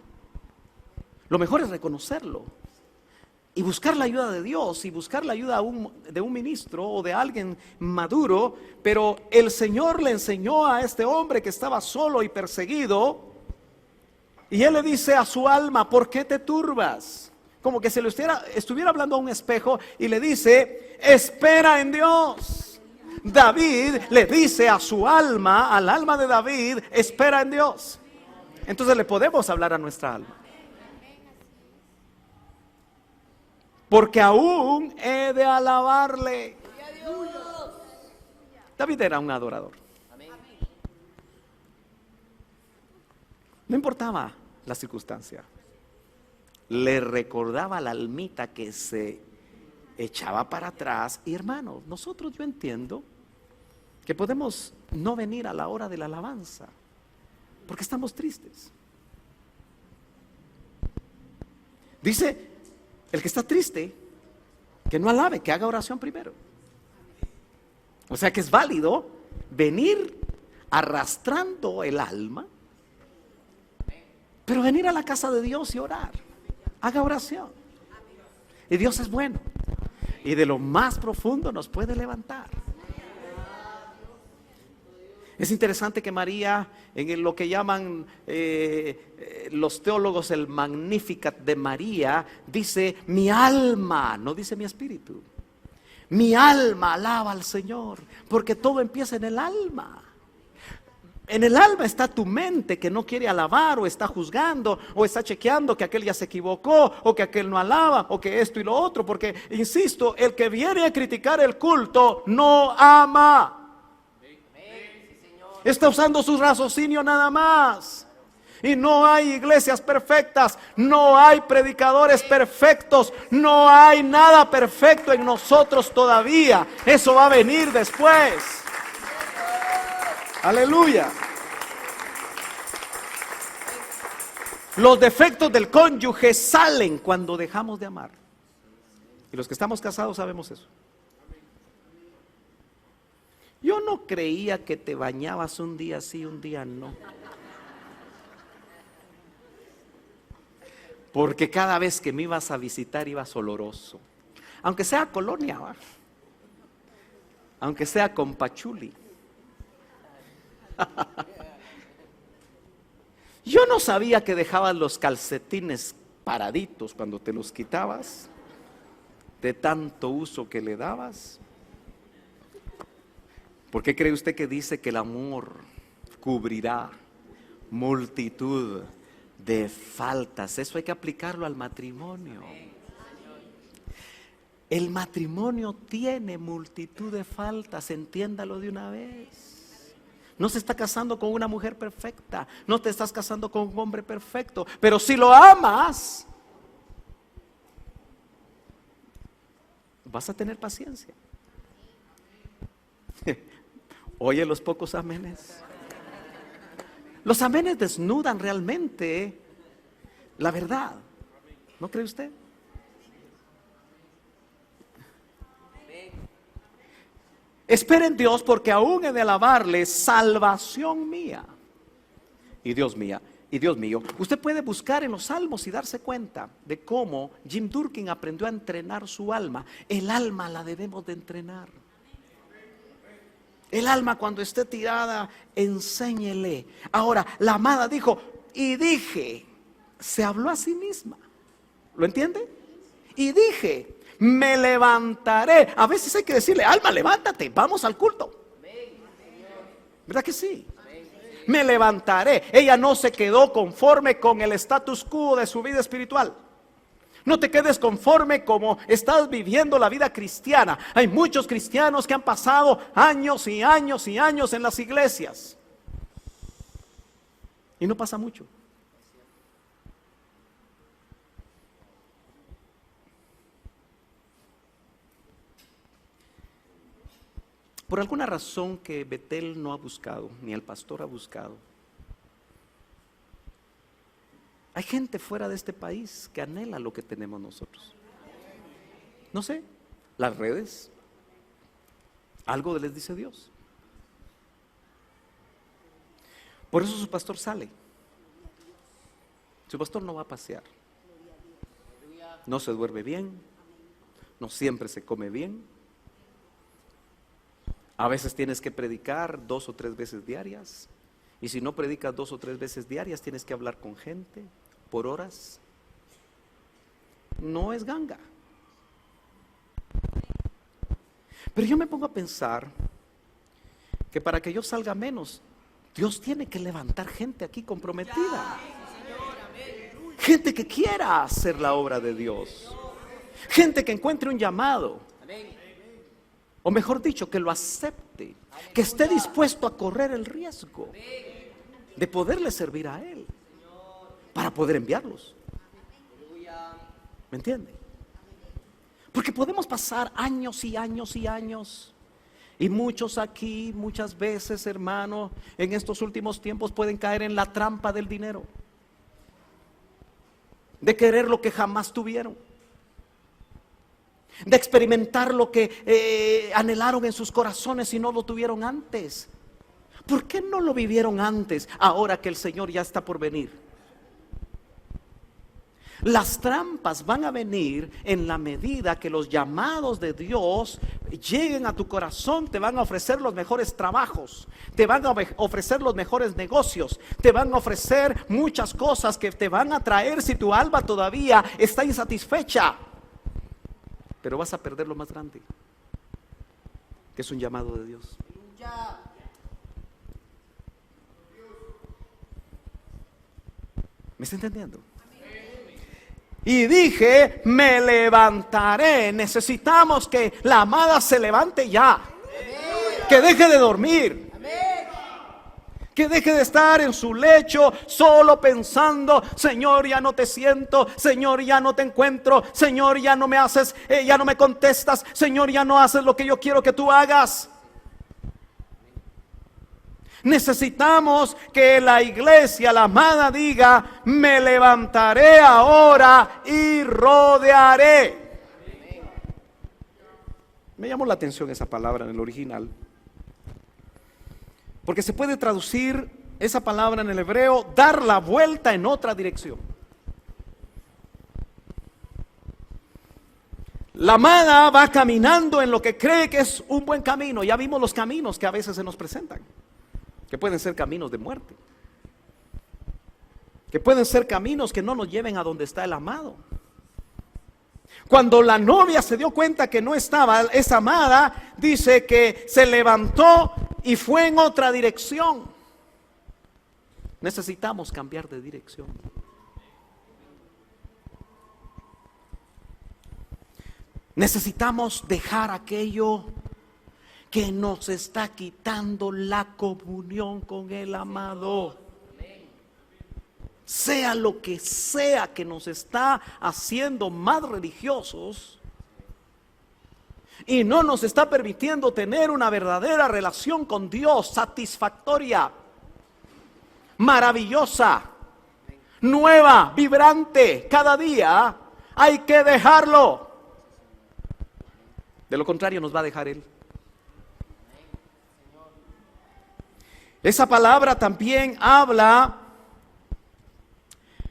Lo mejor es reconocerlo y buscar la ayuda de Dios y buscar la ayuda de un ministro o de alguien maduro. Pero el Señor le enseñó a este hombre que estaba solo y perseguido, y él le dice a su alma: ¿por qué te turbas? Como que se le estuviera hablando a un espejo, y le dice: espera en Dios. David le dice a su alma, al alma de David: espera en Dios. Entonces le podemos hablar a nuestra alma. Porque aún he de alabarle. David era un adorador. No importaba la circunstancia. Le recordaba a la almita que se echaba para atrás. Y hermano, nosotros, yo entiendo que podemos no venir a la hora de la alabanza porque estamos tristes. Dice: el que está triste, que no alabe, que haga oración primero. O sea que es válido venir arrastrando el alma, pero venir a la casa de Dios y orar. Haga oración. Y Dios es bueno, y de lo más profundo nos puede levantar. Es interesante que María, en lo que llaman los teólogos el Magnificat de María, dice: mi alma, no dice mi espíritu, mi alma alaba al Señor, porque todo empieza en el alma. En el alma está tu mente, que no quiere alabar, o está juzgando, o está chequeando que aquel ya se equivocó, o que aquel no alaba, o que esto y lo otro. Porque, insisto, el que viene a criticar el culto no ama. Está usando su raciocinio nada más. Y no hay iglesias perfectas, no hay predicadores perfectos, no hay nada perfecto en nosotros todavía. Eso va a venir después. Aleluya. Los defectos del cónyuge salen cuando dejamos de amar. Y los que estamos casados sabemos eso. Yo no creía que te bañabas un día sí, un día no. Porque cada vez que me ibas a visitar ibas oloroso. Aunque sea colonia, ¿va? Aunque sea con pachuli. Yo no sabía que dejabas los calcetines paraditos cuando te los quitabas, de tanto uso que le dabas. ¿Por qué cree usted que dice que el amor cubrirá multitud de faltas? Eso hay que aplicarlo al matrimonio. El matrimonio tiene multitud de faltas, entiéndalo de una vez. No se está casando con una mujer perfecta, no te estás casando con un hombre perfecto, pero si lo amas, vas a tener paciencia. Oye los pocos amenes. Los amenes desnudan realmente la verdad. ¿No cree usted? Espera en Dios, porque aún he de alabarle, salvación mía y Dios mío. Usted puede buscar en los salmos y darse cuenta de cómo Jim Durkin aprendió a entrenar su alma. El alma la debemos de entrenar. El alma, cuando esté tirada, enséñele. Ahora, la amada dijo: y dije, se habló a sí misma. ¿Lo entiende? Y dije: me levantaré. A veces hay que decirle: alma, levántate, vamos al culto. ¿Verdad que sí? Me levantaré. Ella no se quedó conforme con el status quo de su vida espiritual. No te quedes conforme como estás viviendo la vida cristiana. Hay muchos cristianos que han pasado años y años y años en las iglesias y no pasa mucho. Por alguna razón que Betel no ha buscado, ni el pastor ha buscado, hay gente fuera de este país que anhela lo que tenemos nosotros. No sé, las redes, algo les dice Dios. Por eso su pastor sale. Su pastor no va a pasear. No se duerme bien, no siempre se come bien. A veces tienes que predicar 2 o 3 veces diarias. Y si no predicas 2 o 3 veces diarias, tienes que hablar con gente por horas. No es ganga. Pero yo me pongo a pensar que para que yo salga menos, Dios tiene que levantar gente aquí comprometida. Gente que quiera hacer la obra de Dios. Gente que encuentre un llamado. O mejor dicho, que lo acepte. Que esté dispuesto a correr el riesgo de poderle servir a Él para poder enviarlos. ¿Me entiende? Porque podemos pasar años y años y años. Y muchos aquí, muchas veces, hermano, en estos últimos tiempos pueden caer en la trampa del dinero. De querer lo que jamás tuvieron. De experimentar lo que anhelaron en sus corazones y no lo tuvieron antes. ¿Por qué no lo vivieron antes, ahora que el Señor ya está por venir? Las trampas van a venir en la medida que los llamados de Dios lleguen a tu corazón. Te van a ofrecer los mejores trabajos, te van a ofrecer los mejores negocios, te van a ofrecer muchas cosas que te van a traer si tu alma todavía está insatisfecha. Pero vas a perder lo más grande, que es un llamado de Dios. ¿Me está entendiendo? Y dije, me levantaré. Necesitamos que la amada se levante ya. Que deje de dormir. Que deje de estar en su lecho solo pensando: Señor, ya no te siento, Señor, ya no te encuentro, Señor, ya no me haces, ya no me contestas, Señor, ya no haces lo que yo quiero que tú hagas. Necesitamos que la iglesia, la amada, diga: me levantaré ahora y rodearé. Me llamó la atención esa palabra en el original, porque se puede traducir esa palabra en el hebreo: dar la vuelta en otra dirección. La amada va caminando en lo que cree que es un buen camino. Ya vimos los caminos que a veces se nos presentan, que pueden ser caminos de muerte, que pueden ser caminos que no nos lleven a donde está el amado. Cuando la novia se dio cuenta que no estaba esa amada, dice que se levantó y fue en otra dirección. Necesitamos cambiar de dirección. Necesitamos dejar aquello que nos está quitando la comunión con el amado. Sea lo que sea que nos está haciendo más religiosos y no nos está permitiendo tener una verdadera relación con Dios, satisfactoria, maravillosa, nueva, vibrante, cada día, hay que dejarlo. De lo contrario nos va a dejar Él. Esa palabra también habla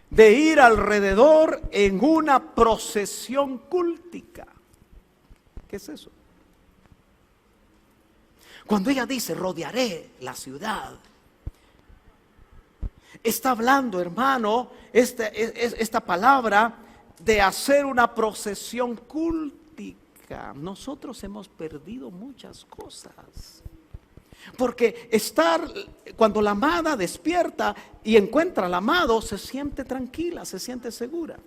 de ir alrededor en una procesión cúltica. ¿Qué es eso? Cuando ella dice: rodearé la ciudad, está hablando, hermano, esta palabra de hacer una procesión cúltica. Nosotros hemos perdido muchas cosas. Porque cuando la amada despierta y encuentra al amado, se siente tranquila, se siente segura.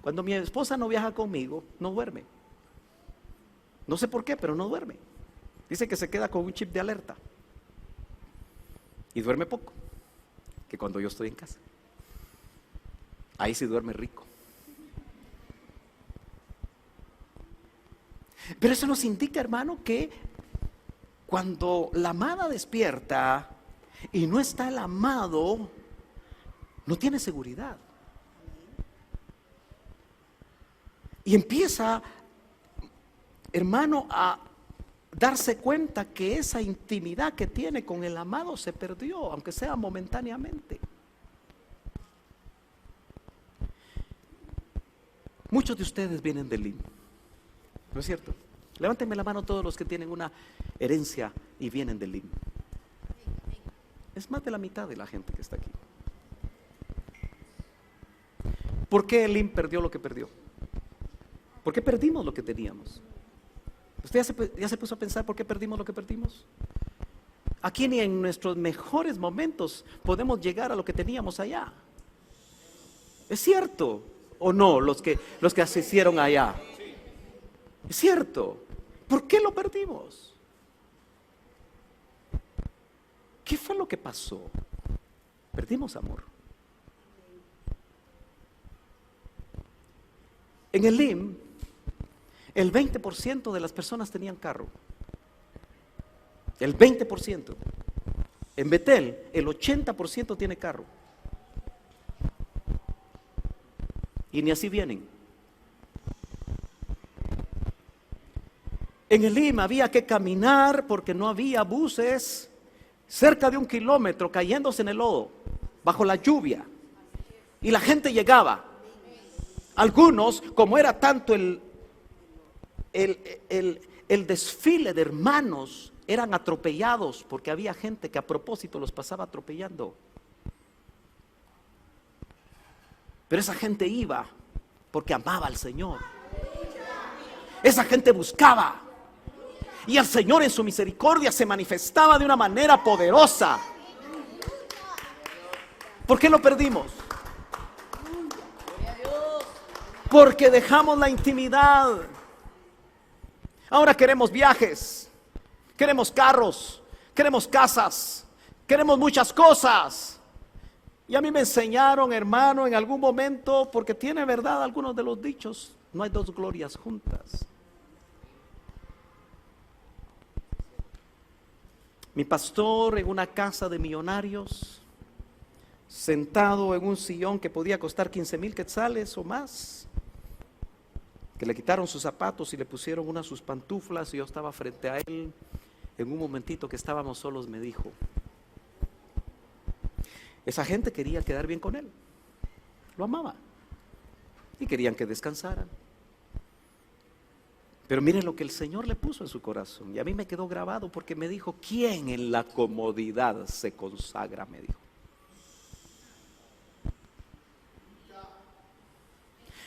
Cuando mi esposa no viaja conmigo, no duerme. No sé por qué, pero no duerme. Dice que se queda con un chip de alerta. Y duerme poco, que cuando yo estoy en casa. Ahí sí duerme rico. Pero eso nos indica, hermano, que cuando la amada despierta y no está el amado, no tiene seguridad. Y empieza, hermano, a darse cuenta que esa intimidad que tiene con el amado se perdió, aunque sea momentáneamente. Muchos de ustedes vienen del LIM, ¿no es cierto? Levántenme la mano todos los que tienen una herencia y vienen del LIM. Es más de la mitad de la gente que está aquí. ¿Por qué el LIM perdió lo que perdió? ¿Por qué perdimos lo que teníamos? ¿Usted ya se puso a pensar por qué perdimos lo que perdimos? Aquí ni en nuestros mejores momentos podemos llegar a lo que teníamos allá. ¿Es cierto o no los que asistieron allá? Es cierto. ¿Por qué lo perdimos? ¿Qué fue lo que pasó? Perdimos amor. En el LIM, el 20% de las personas tenían carro. El 20%. En Betel, el 80% tiene carro. Y ni así vienen. En el LIM había que caminar porque no había buses, cerca de 1 kilómetro, cayéndose en el lodo, bajo la lluvia. Y la gente llegaba. Algunos, como era tanto el desfile de hermanos, eran atropellados porque había gente que a propósito los pasaba atropellando. Pero esa gente iba porque amaba al Señor. Esa gente buscaba. Y el Señor en su misericordia se manifestaba de una manera poderosa. ¿Por qué lo perdimos? Porque dejamos la intimidad. Ahora queremos viajes, queremos carros, queremos casas, queremos muchas cosas. Y a mí me enseñaron, hermano, en algún momento, porque tiene verdad algunos de los dichos, no hay dos glorias juntas. Mi pastor en una casa de millonarios, sentado en un sillón que podía costar 15,000 quetzales o más, que le quitaron sus zapatos y le pusieron unas sus pantuflas, y yo estaba frente a él. En un momentito que estábamos solos me dijo, esa gente quería quedar bien con él, lo amaba y querían que descansaran. Pero miren lo que el Señor le puso en su corazón, y a mí me quedó grabado porque me dijo, ¿quién en la comodidad se consagra? Me dijo.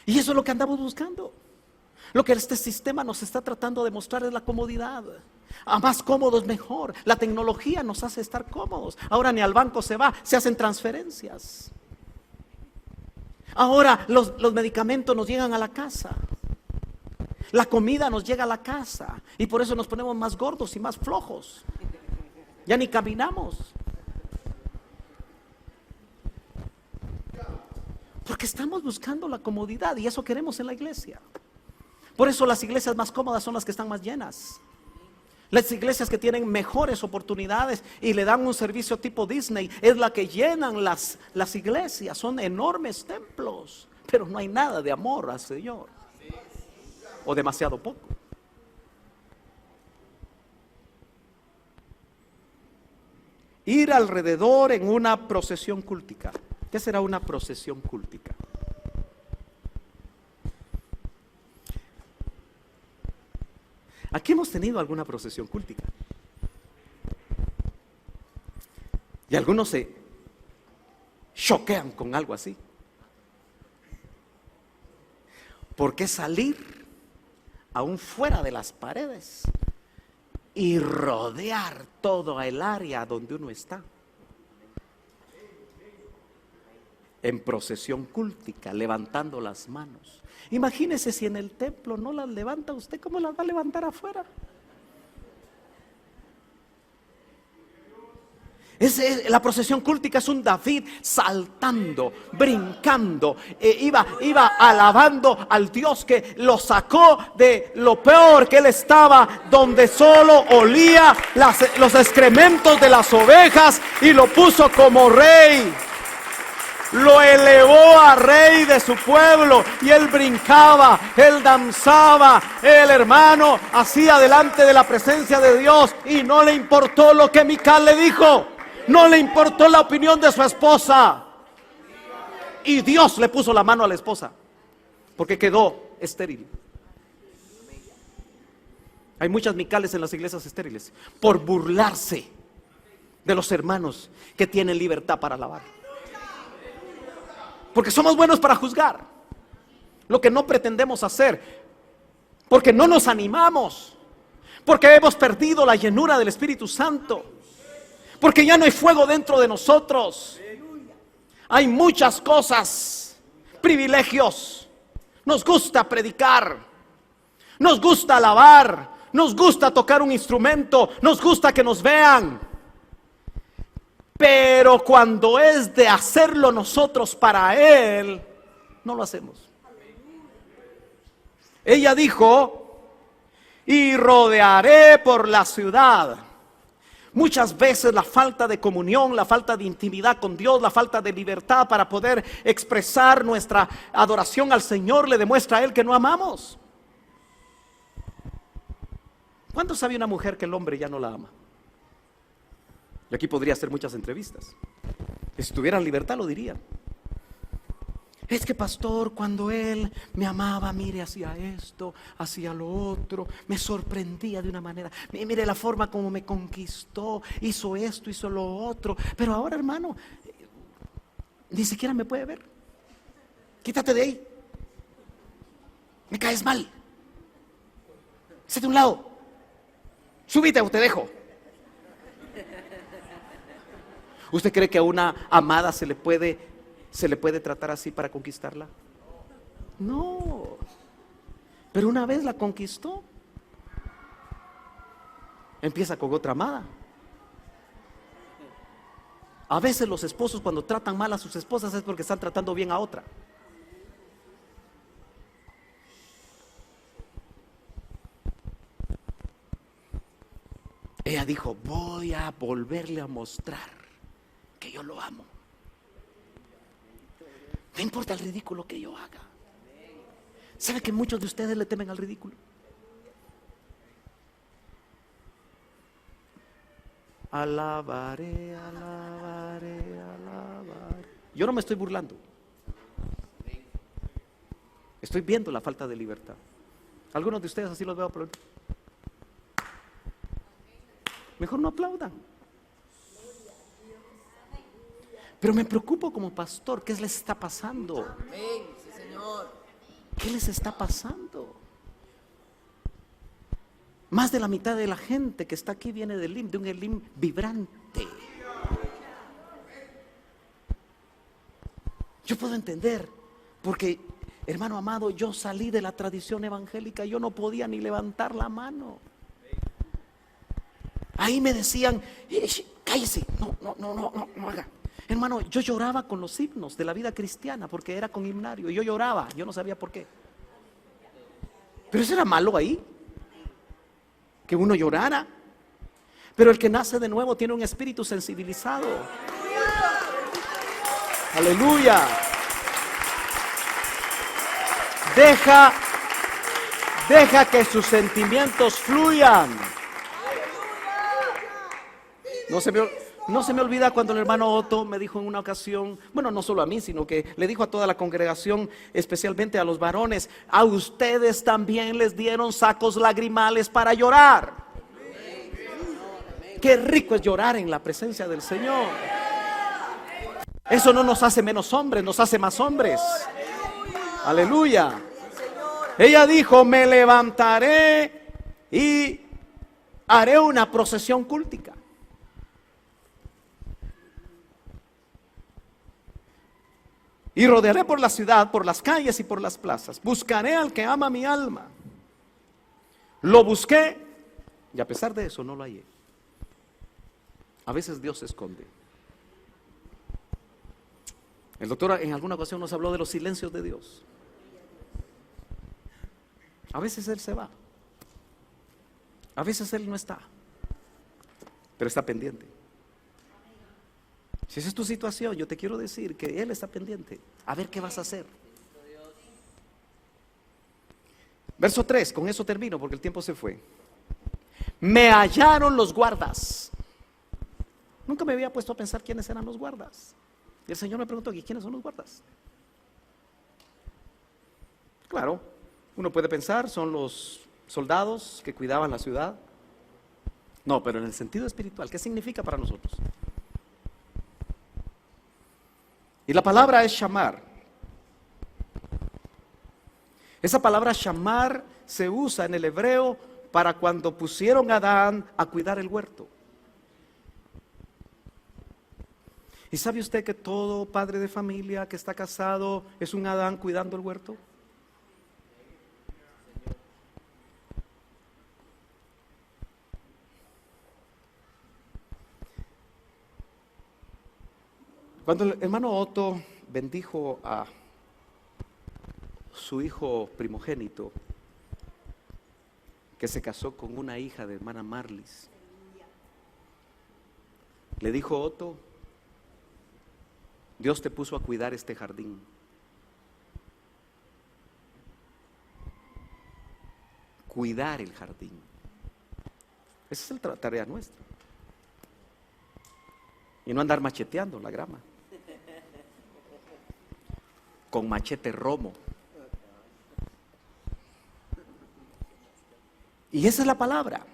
Y eso es lo que andamos buscando. Lo que este sistema nos está tratando de mostrar es la comodidad. A más cómodos mejor. La tecnología nos hace estar cómodos. Ahora ni al banco se va, se hacen transferencias. Ahora los medicamentos nos llegan a la casa. La comida nos llega a la casa. Y por eso nos ponemos más gordos y más flojos. Ya ni caminamos. Porque estamos buscando la comodidad, y eso queremos en la iglesia. Por eso las iglesias más cómodas son las que están más llenas. Las iglesias que tienen mejores oportunidades y le dan un servicio tipo Disney es la que llenan las iglesias. Son enormes templos, pero no hay nada de amor al Señor, o demasiado poco. Ir alrededor en una procesión cúltica. ¿Qué será una procesión cúltica? Aquí hemos tenido alguna procesión cúltica. Y algunos se choquean con algo así. ¿Por qué salir aún fuera de las paredes y rodear toda el área donde uno está. En procesión cúltica, levantando las manos. Imagínese si en el templo no las levanta usted, ¿cómo las va a levantar afuera? La procesión cúltica es un David saltando, brincando, iba alabando al Dios que lo sacó de lo peor que él estaba, donde solo olía los excrementos de las ovejas, y lo puso como rey. Lo elevó a rey de su pueblo, y él brincaba, él danzaba, el hermano hacía delante de la presencia de Dios, y no le importó lo que Mical le dijo. No le importó la opinión de su esposa. Y Dios le puso la mano a la esposa, porque quedó estéril. Hay muchas Micales en las iglesias estériles por burlarse de los hermanos que tienen libertad para alabar. Porque somos buenos para juzgar lo que no pretendemos hacer, porque no nos animamos, porque hemos perdido la llenura del Espíritu Santo, porque ya no hay fuego dentro de nosotros. Hay muchas cosas, privilegios. Nos gusta predicar, nos gusta alabar, nos gusta tocar un instrumento, nos gusta que nos vean. Pero cuando es de hacerlo nosotros para Él, no lo hacemos. Ella dijo: y rodearé por la ciudad. Muchas veces la falta de comunión, la falta de intimidad con Dios, la falta de libertad para poder expresar nuestra adoración al Señor le demuestra a Él que no amamos. ¿Cuánto sabe una mujer que el hombre ya no la ama? Y aquí podría hacer muchas entrevistas. Y si tuvieran libertad lo dirían. Es que, pastor, cuando él me amaba, mire, hacía esto, hacía lo otro, me sorprendía de una manera. Mire la forma como me conquistó, hizo esto, hizo lo otro. Pero ahora, hermano, ni siquiera me puede ver. Quítate de ahí. Me caes mal. Séte a un lado. Súbite o te dejo. ¿Usted cree que a una amada se le puede tratar así para conquistarla? No. Pero una vez la conquistó, empieza con otra amada. A veces los esposos, cuando tratan mal a sus esposas, es porque están tratando bien a otra. Ella dijo: voy a volverle a mostrar que yo lo amo. No importa el ridículo que yo haga. ¿Sabe que muchos de ustedes le temen al ridículo? Alabaré, alabaré, alabaré. Yo no me estoy burlando. Estoy viendo la falta de libertad. Algunos de ustedes así los veo aplaudir. Mejor no aplaudan. Pero me preocupo como pastor. ¿Qué les está pasando? ¿Qué les está pasando? Más de la mitad de la gente que está aquí viene de un Elim vibrante. Yo puedo entender, porque, hermano amado, yo salí de la tradición evangélica, yo no podía ni levantar la mano. Ahí me decían: cállese, no haga. Hermano, yo lloraba con los himnos de la vida cristiana, porque era con himnario, y yo lloraba, yo no sabía por qué. Pero eso era malo ahí, que uno llorara. Pero el que nace de nuevo tiene un espíritu sensibilizado. Aleluya. Deja que sus sentimientos fluyan. No se me olvida cuando el hermano Otto me dijo en una ocasión, bueno, no solo a mí, sino que le dijo a toda la congregación, especialmente a los varones: a ustedes también les dieron sacos lagrimales para llorar. Qué rico es llorar en la presencia del Señor. Eso no nos hace menos hombres, nos hace más hombres. Aleluya. Ella dijo: me levantaré y Haré una procesión cúltica. Y rodearé por la ciudad, por las calles y por las plazas. Buscaré al que ama mi alma. Lo busqué y a pesar de eso no lo hallé. A veces Dios se esconde. El doctor en alguna ocasión nos habló de los silencios de Dios. A veces Él se va. A veces Él no está. Pero está pendiente. Si esa es tu situación, yo te quiero decir que Él está pendiente. A ver qué vas a hacer. Verso 3, con eso termino porque el tiempo se fue. Me hallaron los guardas. Nunca me había puesto a pensar quiénes eran los guardas. Y el Señor me preguntó, ¿y quiénes son los guardas? Claro, uno puede pensar, son los soldados que cuidaban la ciudad. No, pero en el sentido espiritual, ¿qué significa para nosotros? Y la palabra es shamar. Esa palabra shamar se usa en el hebreo para cuando pusieron a Adán a cuidar el huerto. ¿Y sabe usted que todo padre de familia que está casado es un Adán cuidando el huerto? Cuando el hermano Otto bendijo a su hijo primogénito, que se casó con una hija de hermana Marlis, le dijo: Otto, Dios te puso a cuidar este jardín. Cuidar el jardín. Esa es la tarea nuestra. Y no andar macheteando la grama. Con machete romo. Y esa es la palabra.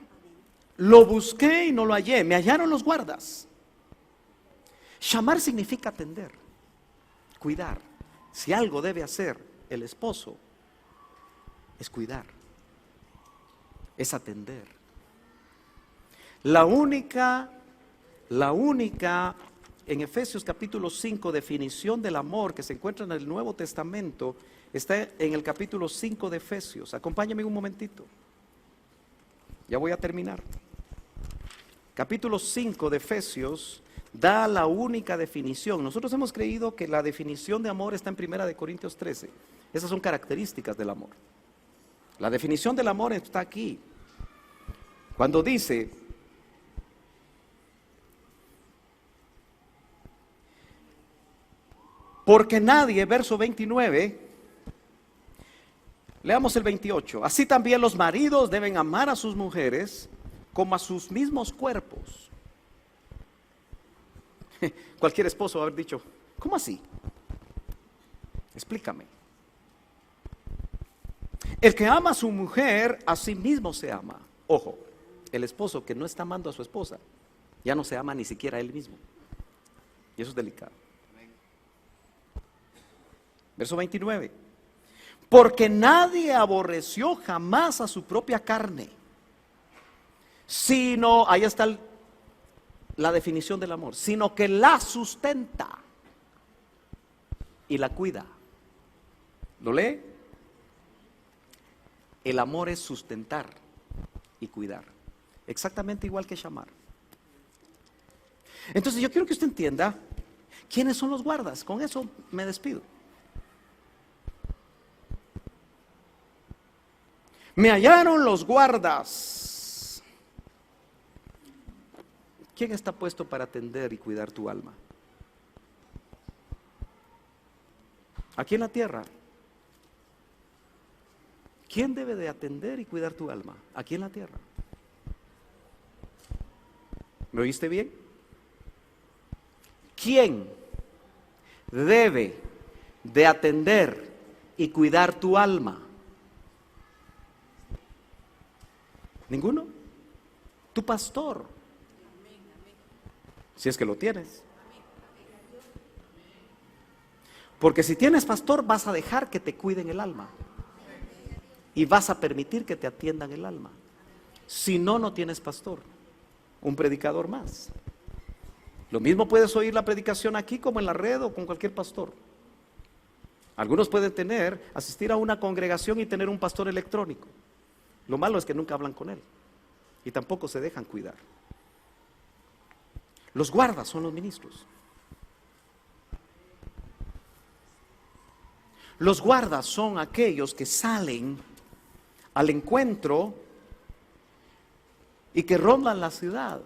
Lo busqué y no lo hallé. Me hallaron los guardas. Shamar significa atender, cuidar. Si algo debe hacer el esposo, es cuidar, es atender. La única en Efesios capítulo 5 definición del amor que se encuentra en el Nuevo Testamento está en el capítulo 5 de Efesios. Acompáñame un momentito. Ya voy a terminar. Capítulo 5 de Efesios da la única definición. Nosotros hemos creído que la definición de amor está en 1 Corintios 13. Esas son características del amor. La definición del amor está aquí. Cuando dice: porque nadie, verso 29, leamos el 28. Así también los maridos deben amar a sus mujeres como a sus mismos cuerpos. Cualquier esposo va a haber dicho: ¿cómo así? Explícame. El que ama a su mujer, a sí mismo se ama. Ojo, el esposo que no está amando a su esposa, ya no se ama ni siquiera a él mismo. Y eso es delicado. Verso 29. Porque nadie aborreció jamás a su propia carne, sino, ahí está la definición del amor, sino que la sustenta y la cuida. ¿Lo lee? El amor es sustentar y cuidar, exactamente igual que shamar. Entonces yo quiero que usted entienda quiénes son los guardas. Con eso me despido. Me hallaron los guardas. ¿Quién está puesto para atender y cuidar tu alma? Aquí en la tierra. ¿Quién debe de atender y cuidar tu alma? Aquí en la tierra. ¿Me oíste bien? ¿Quién debe de atender y cuidar tu alma? ¿Ninguno? Tu pastor. Si es que lo tienes. Porque si tienes pastor, vas a dejar que te cuiden el alma. Y vas a permitir que te atiendan el alma. Si no, no tienes pastor, un predicador más. Lo mismo puedes oír la predicación aquí como en la red o con cualquier pastor. Algunos pueden asistir a una congregación y tener un pastor electrónico. Lo malo es que nunca hablan con él y tampoco se dejan cuidar. Los guardas son los ministros. Los guardas son aquellos que salen al encuentro y que rondan la ciudad.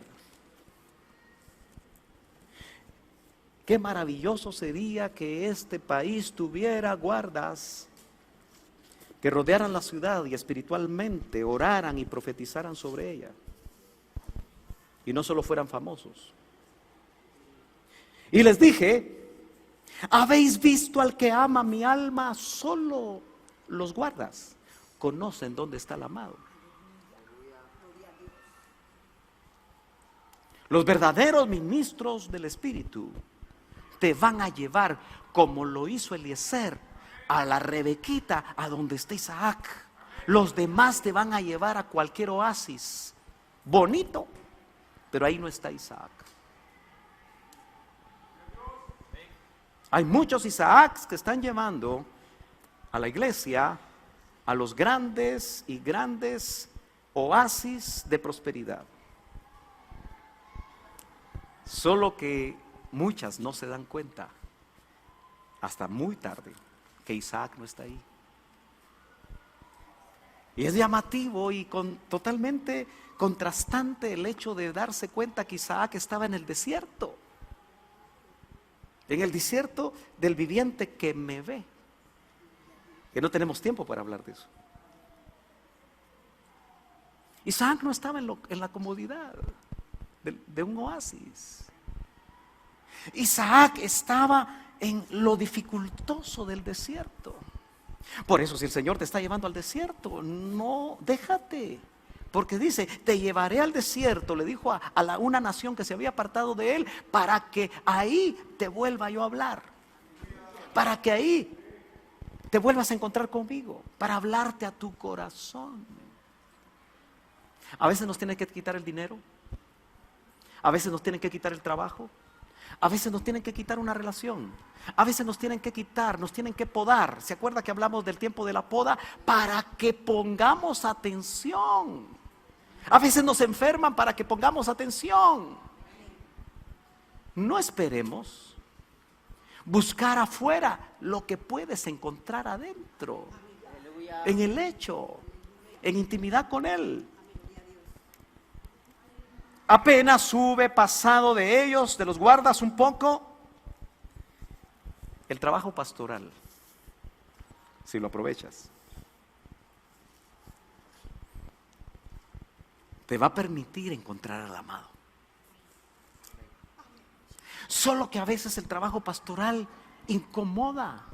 Qué maravilloso sería que este país tuviera guardas que rodearan la ciudad y espiritualmente oraran y profetizaran sobre ella. Y no solo fueran famosos. Y les dije, ¿habéis visto al que ama mi alma? Solo los guardas conocen dónde está el amado. Los verdaderos ministros del Espíritu te van a llevar, como lo hizo Eliezer, a la Rebequita, a donde está Isaac. Los demás te van a llevar a cualquier oasis bonito, pero ahí no está Isaac. Hay muchos Isaacs que están llevando a la iglesia a los grandes y grandes oasis de prosperidad. Solo que muchas no se dan cuenta hasta muy tarde que Isaac no está ahí. Y es llamativo y totalmente contrastante el hecho de darse cuenta que Isaac estaba en el desierto. En el desierto del viviente que me ve. Que no tenemos tiempo para hablar de eso. Isaac no estaba en la comodidad de un oasis. Isaac estaba en lo dificultoso del desierto. Por eso, si el Señor te está llevando al desierto, no, déjate. Porque dice, te llevaré al desierto, le dijo a una nación que se había apartado de él, para que ahí te vuelva yo a hablar. Para que ahí te vuelvas a encontrar conmigo, para hablarte a tu corazón. A veces nos tienen que quitar el dinero. A veces nos tienen que quitar el trabajo. A veces nos tienen que quitar una relación. A veces nos tienen que quitar, nos tienen que podar. ¿Se acuerda que hablamos del tiempo de la poda? Para que pongamos atención. A veces nos enferman para que pongamos atención. No esperemos buscar afuera lo que puedes encontrar adentro. En el hecho, en intimidad con Él. Apenas sube pasado de ellos, de los guardas un poco, el trabajo pastoral, si lo aprovechas, te va a permitir encontrar al amado. Solo que a veces el trabajo pastoral incomoda.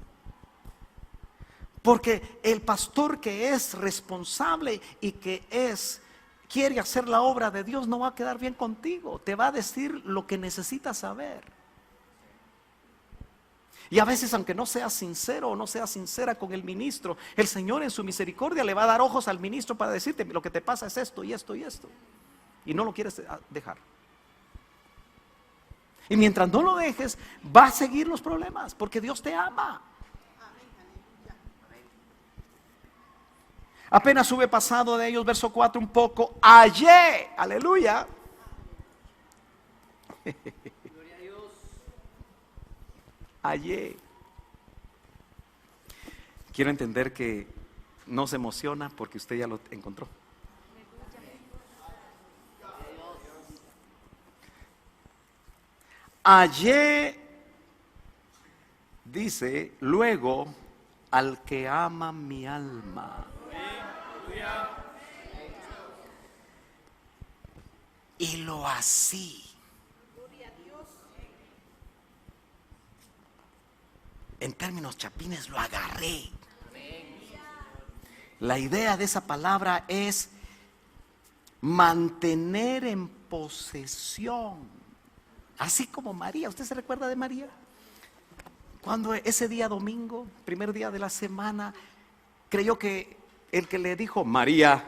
Porque el pastor que es responsable y que quiere hacer la obra de Dios no va a quedar bien contigo. Te va a decir lo que necesitas saber. Y a veces, aunque no seas sincero o no seas sincera con el ministro, el Señor en su misericordia le va a dar ojos al ministro para decirte, lo que te pasa es esto y esto y esto. Y no lo quieres dejar. Y mientras no lo dejes, va a seguir los problemas, porque Dios te ama. Apenas sube pasado de ellos, verso 4 un poco, hallé, aleluya. Hallé. Quiero entender que no se emociona porque usted ya lo encontró. Hallé, dice, luego al que ama mi alma. Y lo así. En términos chapines, lo agarré. La idea de esa palabra es mantener en posesión. Así como María. ¿Usted se recuerda de María? Cuando ese día domingo, primer día de la semana, creyó que el que le dijo María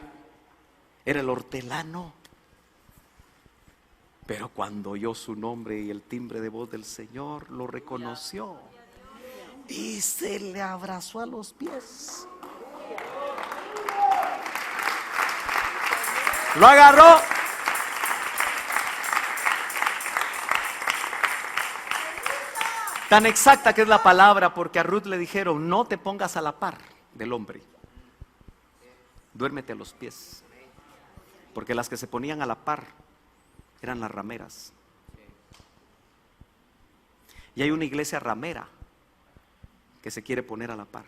era el hortelano. Pero cuando oyó su nombre y el timbre de voz del Señor, lo reconoció y se le abrazó a los pies. Lo agarró. Tan exacta que es la palabra, porque a Ruth le dijeron: no te pongas a la par del hombre, duérmete a los pies. Porque las que se ponían a la par eran las rameras. Y hay una iglesia ramera que se quiere poner a la par.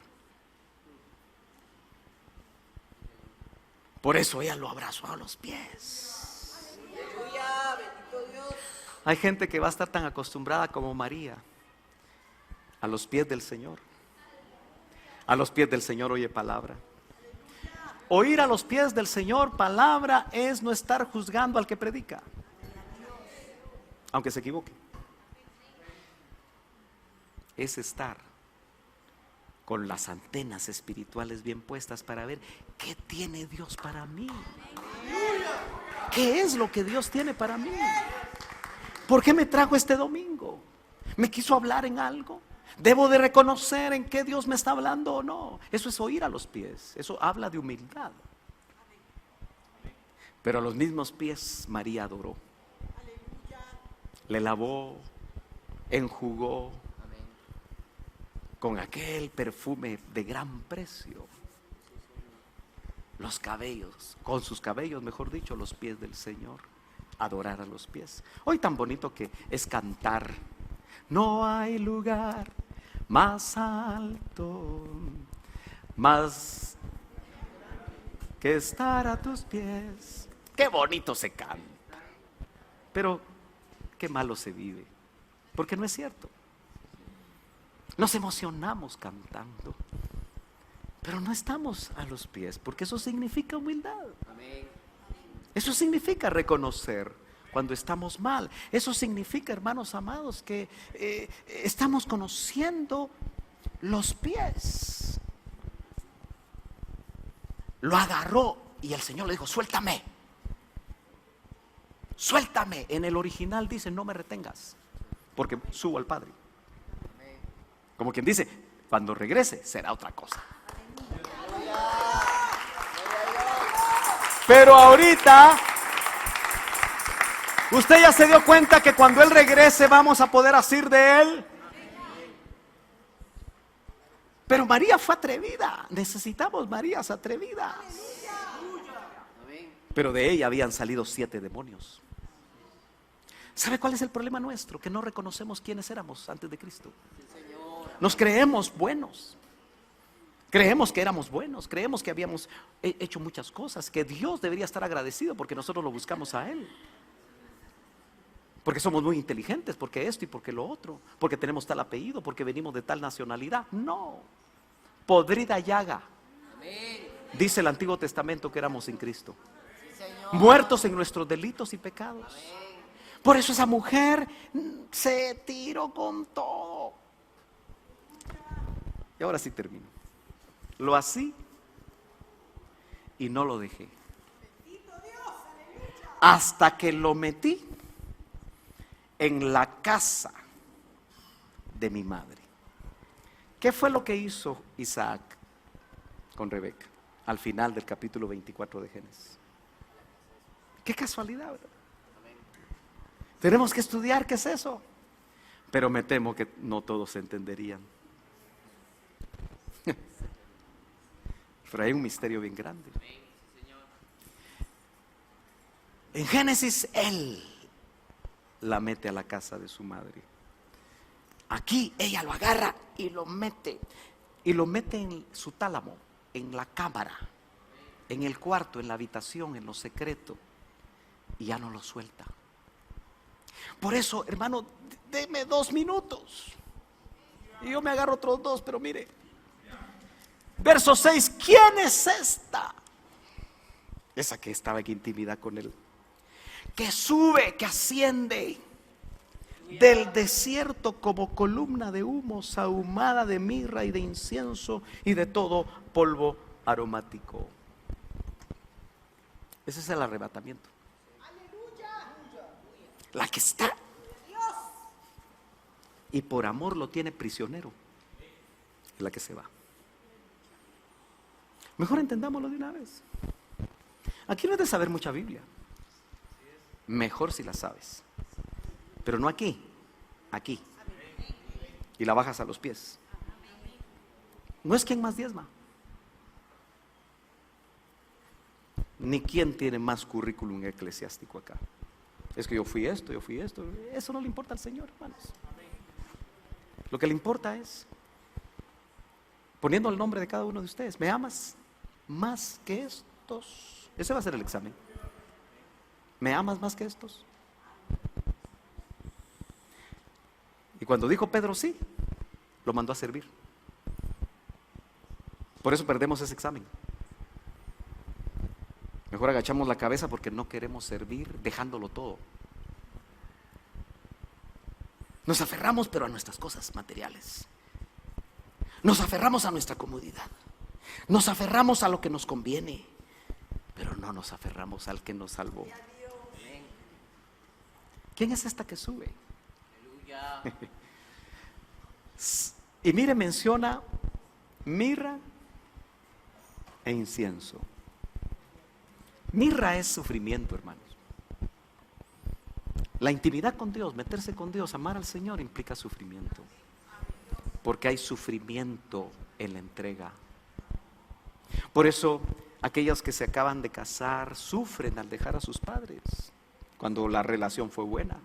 Por eso ella lo abrazó a los pies. Hay gente que va a estar tan acostumbrada como María a los pies del Señor. A los pies del Señor oye palabra. Oír a los pies del Señor palabra es no estar juzgando al que predica, aunque se equivoque. Es estar con las antenas espirituales bien puestas para ver qué tiene Dios para mí. ¿Qué es lo que Dios tiene para mí? ¿Por qué me trajo este domingo? ¿Me quiso hablar en algo? ¿Debo de reconocer en qué Dios me está hablando o no? Eso es oír a los pies. Eso habla de humildad. Pero a los mismos pies María adoró. Le lavó, enjugó con aquel perfume de gran precio los cabellos, con sus cabellos, mejor dicho, los pies del Señor. Adorar a los pies. Hoy tan bonito que es cantar: no hay lugar más alto, más que estar a tus pies. Qué bonito se canta, pero qué malo se vive, porque no es cierto. Nos emocionamos cantando, pero no estamos a los pies, porque eso significa humildad. Eso significa reconocer cuando estamos mal. Eso significa, hermanos amados, que estamos conociendo los pies. Lo agarró y el Señor le dijo: suéltame, suéltame. En el original dice: no me retengas, porque subo al Padre. Como quien dice: cuando regrese será otra cosa. Pero ahorita usted ya se dio cuenta que cuando Él regrese vamos a poder asir de Él. Pero María fue atrevida. Necesitamos Marías atrevidas. Pero de ella habían salido 7 demonios. ¿Sabe cuál es el problema nuestro? Que no reconocemos quiénes éramos antes de Cristo. Nos creemos buenos. Creemos que éramos buenos, creemos que habíamos hecho muchas cosas, que Dios debería estar agradecido porque nosotros lo buscamos a Él. Porque somos muy inteligentes, porque esto y porque lo otro, porque tenemos tal apellido, porque venimos de tal nacionalidad. No, podrida llaga. Dice el Antiguo Testamento que éramos en Cristo, muertos en nuestros delitos y pecados. Por eso esa mujer se tiró con todo. Y ahora sí termino. Lo así y no lo dejé hasta que lo metí en la casa de mi madre. ¿Qué fue lo que hizo Isaac con Rebeca al final del capítulo 24 de Génesis? Qué casualidad, ¿verdad? Tenemos que estudiar qué es eso, pero me temo que no todos entenderían. Pero hay un misterio bien grande. En Génesis él la mete a la casa de su madre. Aquí ella lo agarra y lo mete en su tálamo, en la cámara, en el cuarto, en la habitación, en lo secreto, y ya no lo suelta. Por eso, hermano, deme 2 minutos y yo me agarro otros 2, pero mire, verso 6, ¿quién es esta? Esa que estaba en intimidad con él, que sube, que asciende del desierto como columna de humo, sahumada de mirra y de incienso y de todo polvo aromático. Ese es el arrebatamiento. La que está. Y por amor lo tiene prisionero. Es la que se va. Mejor entendámoslo de una vez. Aquí no es de saber mucha Biblia. Mejor si la sabes. Pero no aquí. Aquí. Y la bajas a los pies. No es quien más diezma. Ni quién tiene más currículum eclesiástico acá. Es que yo fui esto, yo fui esto. Eso no le importa al Señor, hermanos. Lo que le importa es, poniendo el nombre de cada uno de ustedes, ¿me amas más que estos? Ese va a ser el examen. ¿Me amas más que estos? Y cuando dijo Pedro sí, lo mandó a servir. Por eso perdemos ese examen. Mejor agachamos la cabeza porque no queremos servir dejándolo todo. Nos aferramos pero a nuestras cosas materiales. Nos aferramos a nuestra comodidad. Nos aferramos a lo que nos conviene, pero no nos aferramos al que nos salvó. ¿Quién es esta que sube? Y mire, menciona mirra e incienso. Mirra es sufrimiento, hermanos. La intimidad con Dios, meterse con Dios, amar al Señor implica sufrimiento. Porque hay sufrimiento en la entrega. Por eso aquellos que se acaban de casar sufren al dejar a sus padres cuando la relación fue buena.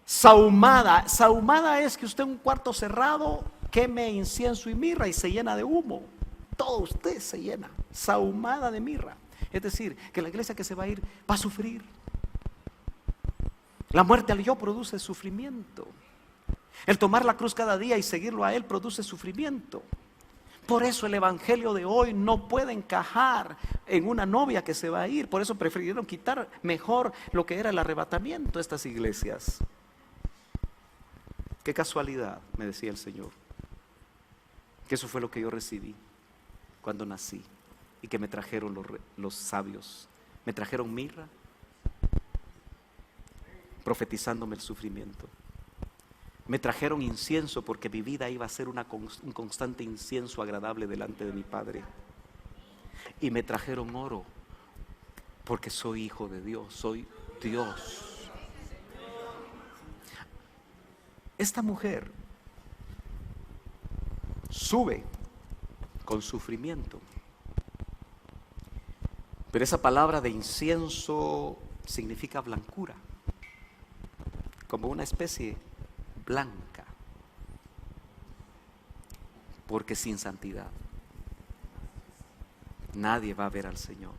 Sahumada. Sahumada es que usted en un cuarto cerrado queme incienso y mirra y se llena de humo. Todo usted se llena. Sahumada de mirra. Es decir, que la iglesia que se va a ir va a sufrir. La muerte al yo produce sufrimiento. El tomar la cruz cada día y seguirlo a Él produce sufrimiento. Por eso el evangelio de hoy no puede encajar en una novia que se va a ir. Por eso prefirieron quitar mejor lo que era el arrebatamiento a estas iglesias. Qué casualidad, me decía el Señor, que eso fue lo que yo recibí cuando nací y que me trajeron los sabios. Me trajeron mirra, profetizándome el sufrimiento. Me trajeron incienso porque mi vida iba a ser un constante incienso agradable delante de mi Padre. Y me trajeron oro porque soy hijo de Dios, soy Dios. Esta mujer sube con sufrimiento. Pero esa palabra de incienso significa blancura, como una especie blanca, porque sin santidad nadie va a ver al Señor.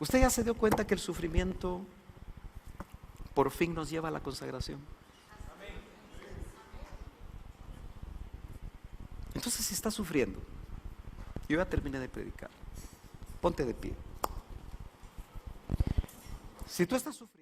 ¿Usted ya se dio cuenta que el sufrimiento por fin nos lleva a la consagración? Entonces, si está sufriendo, yo ya terminé de predicar, ponte de pie. Si tú estás sufriendo,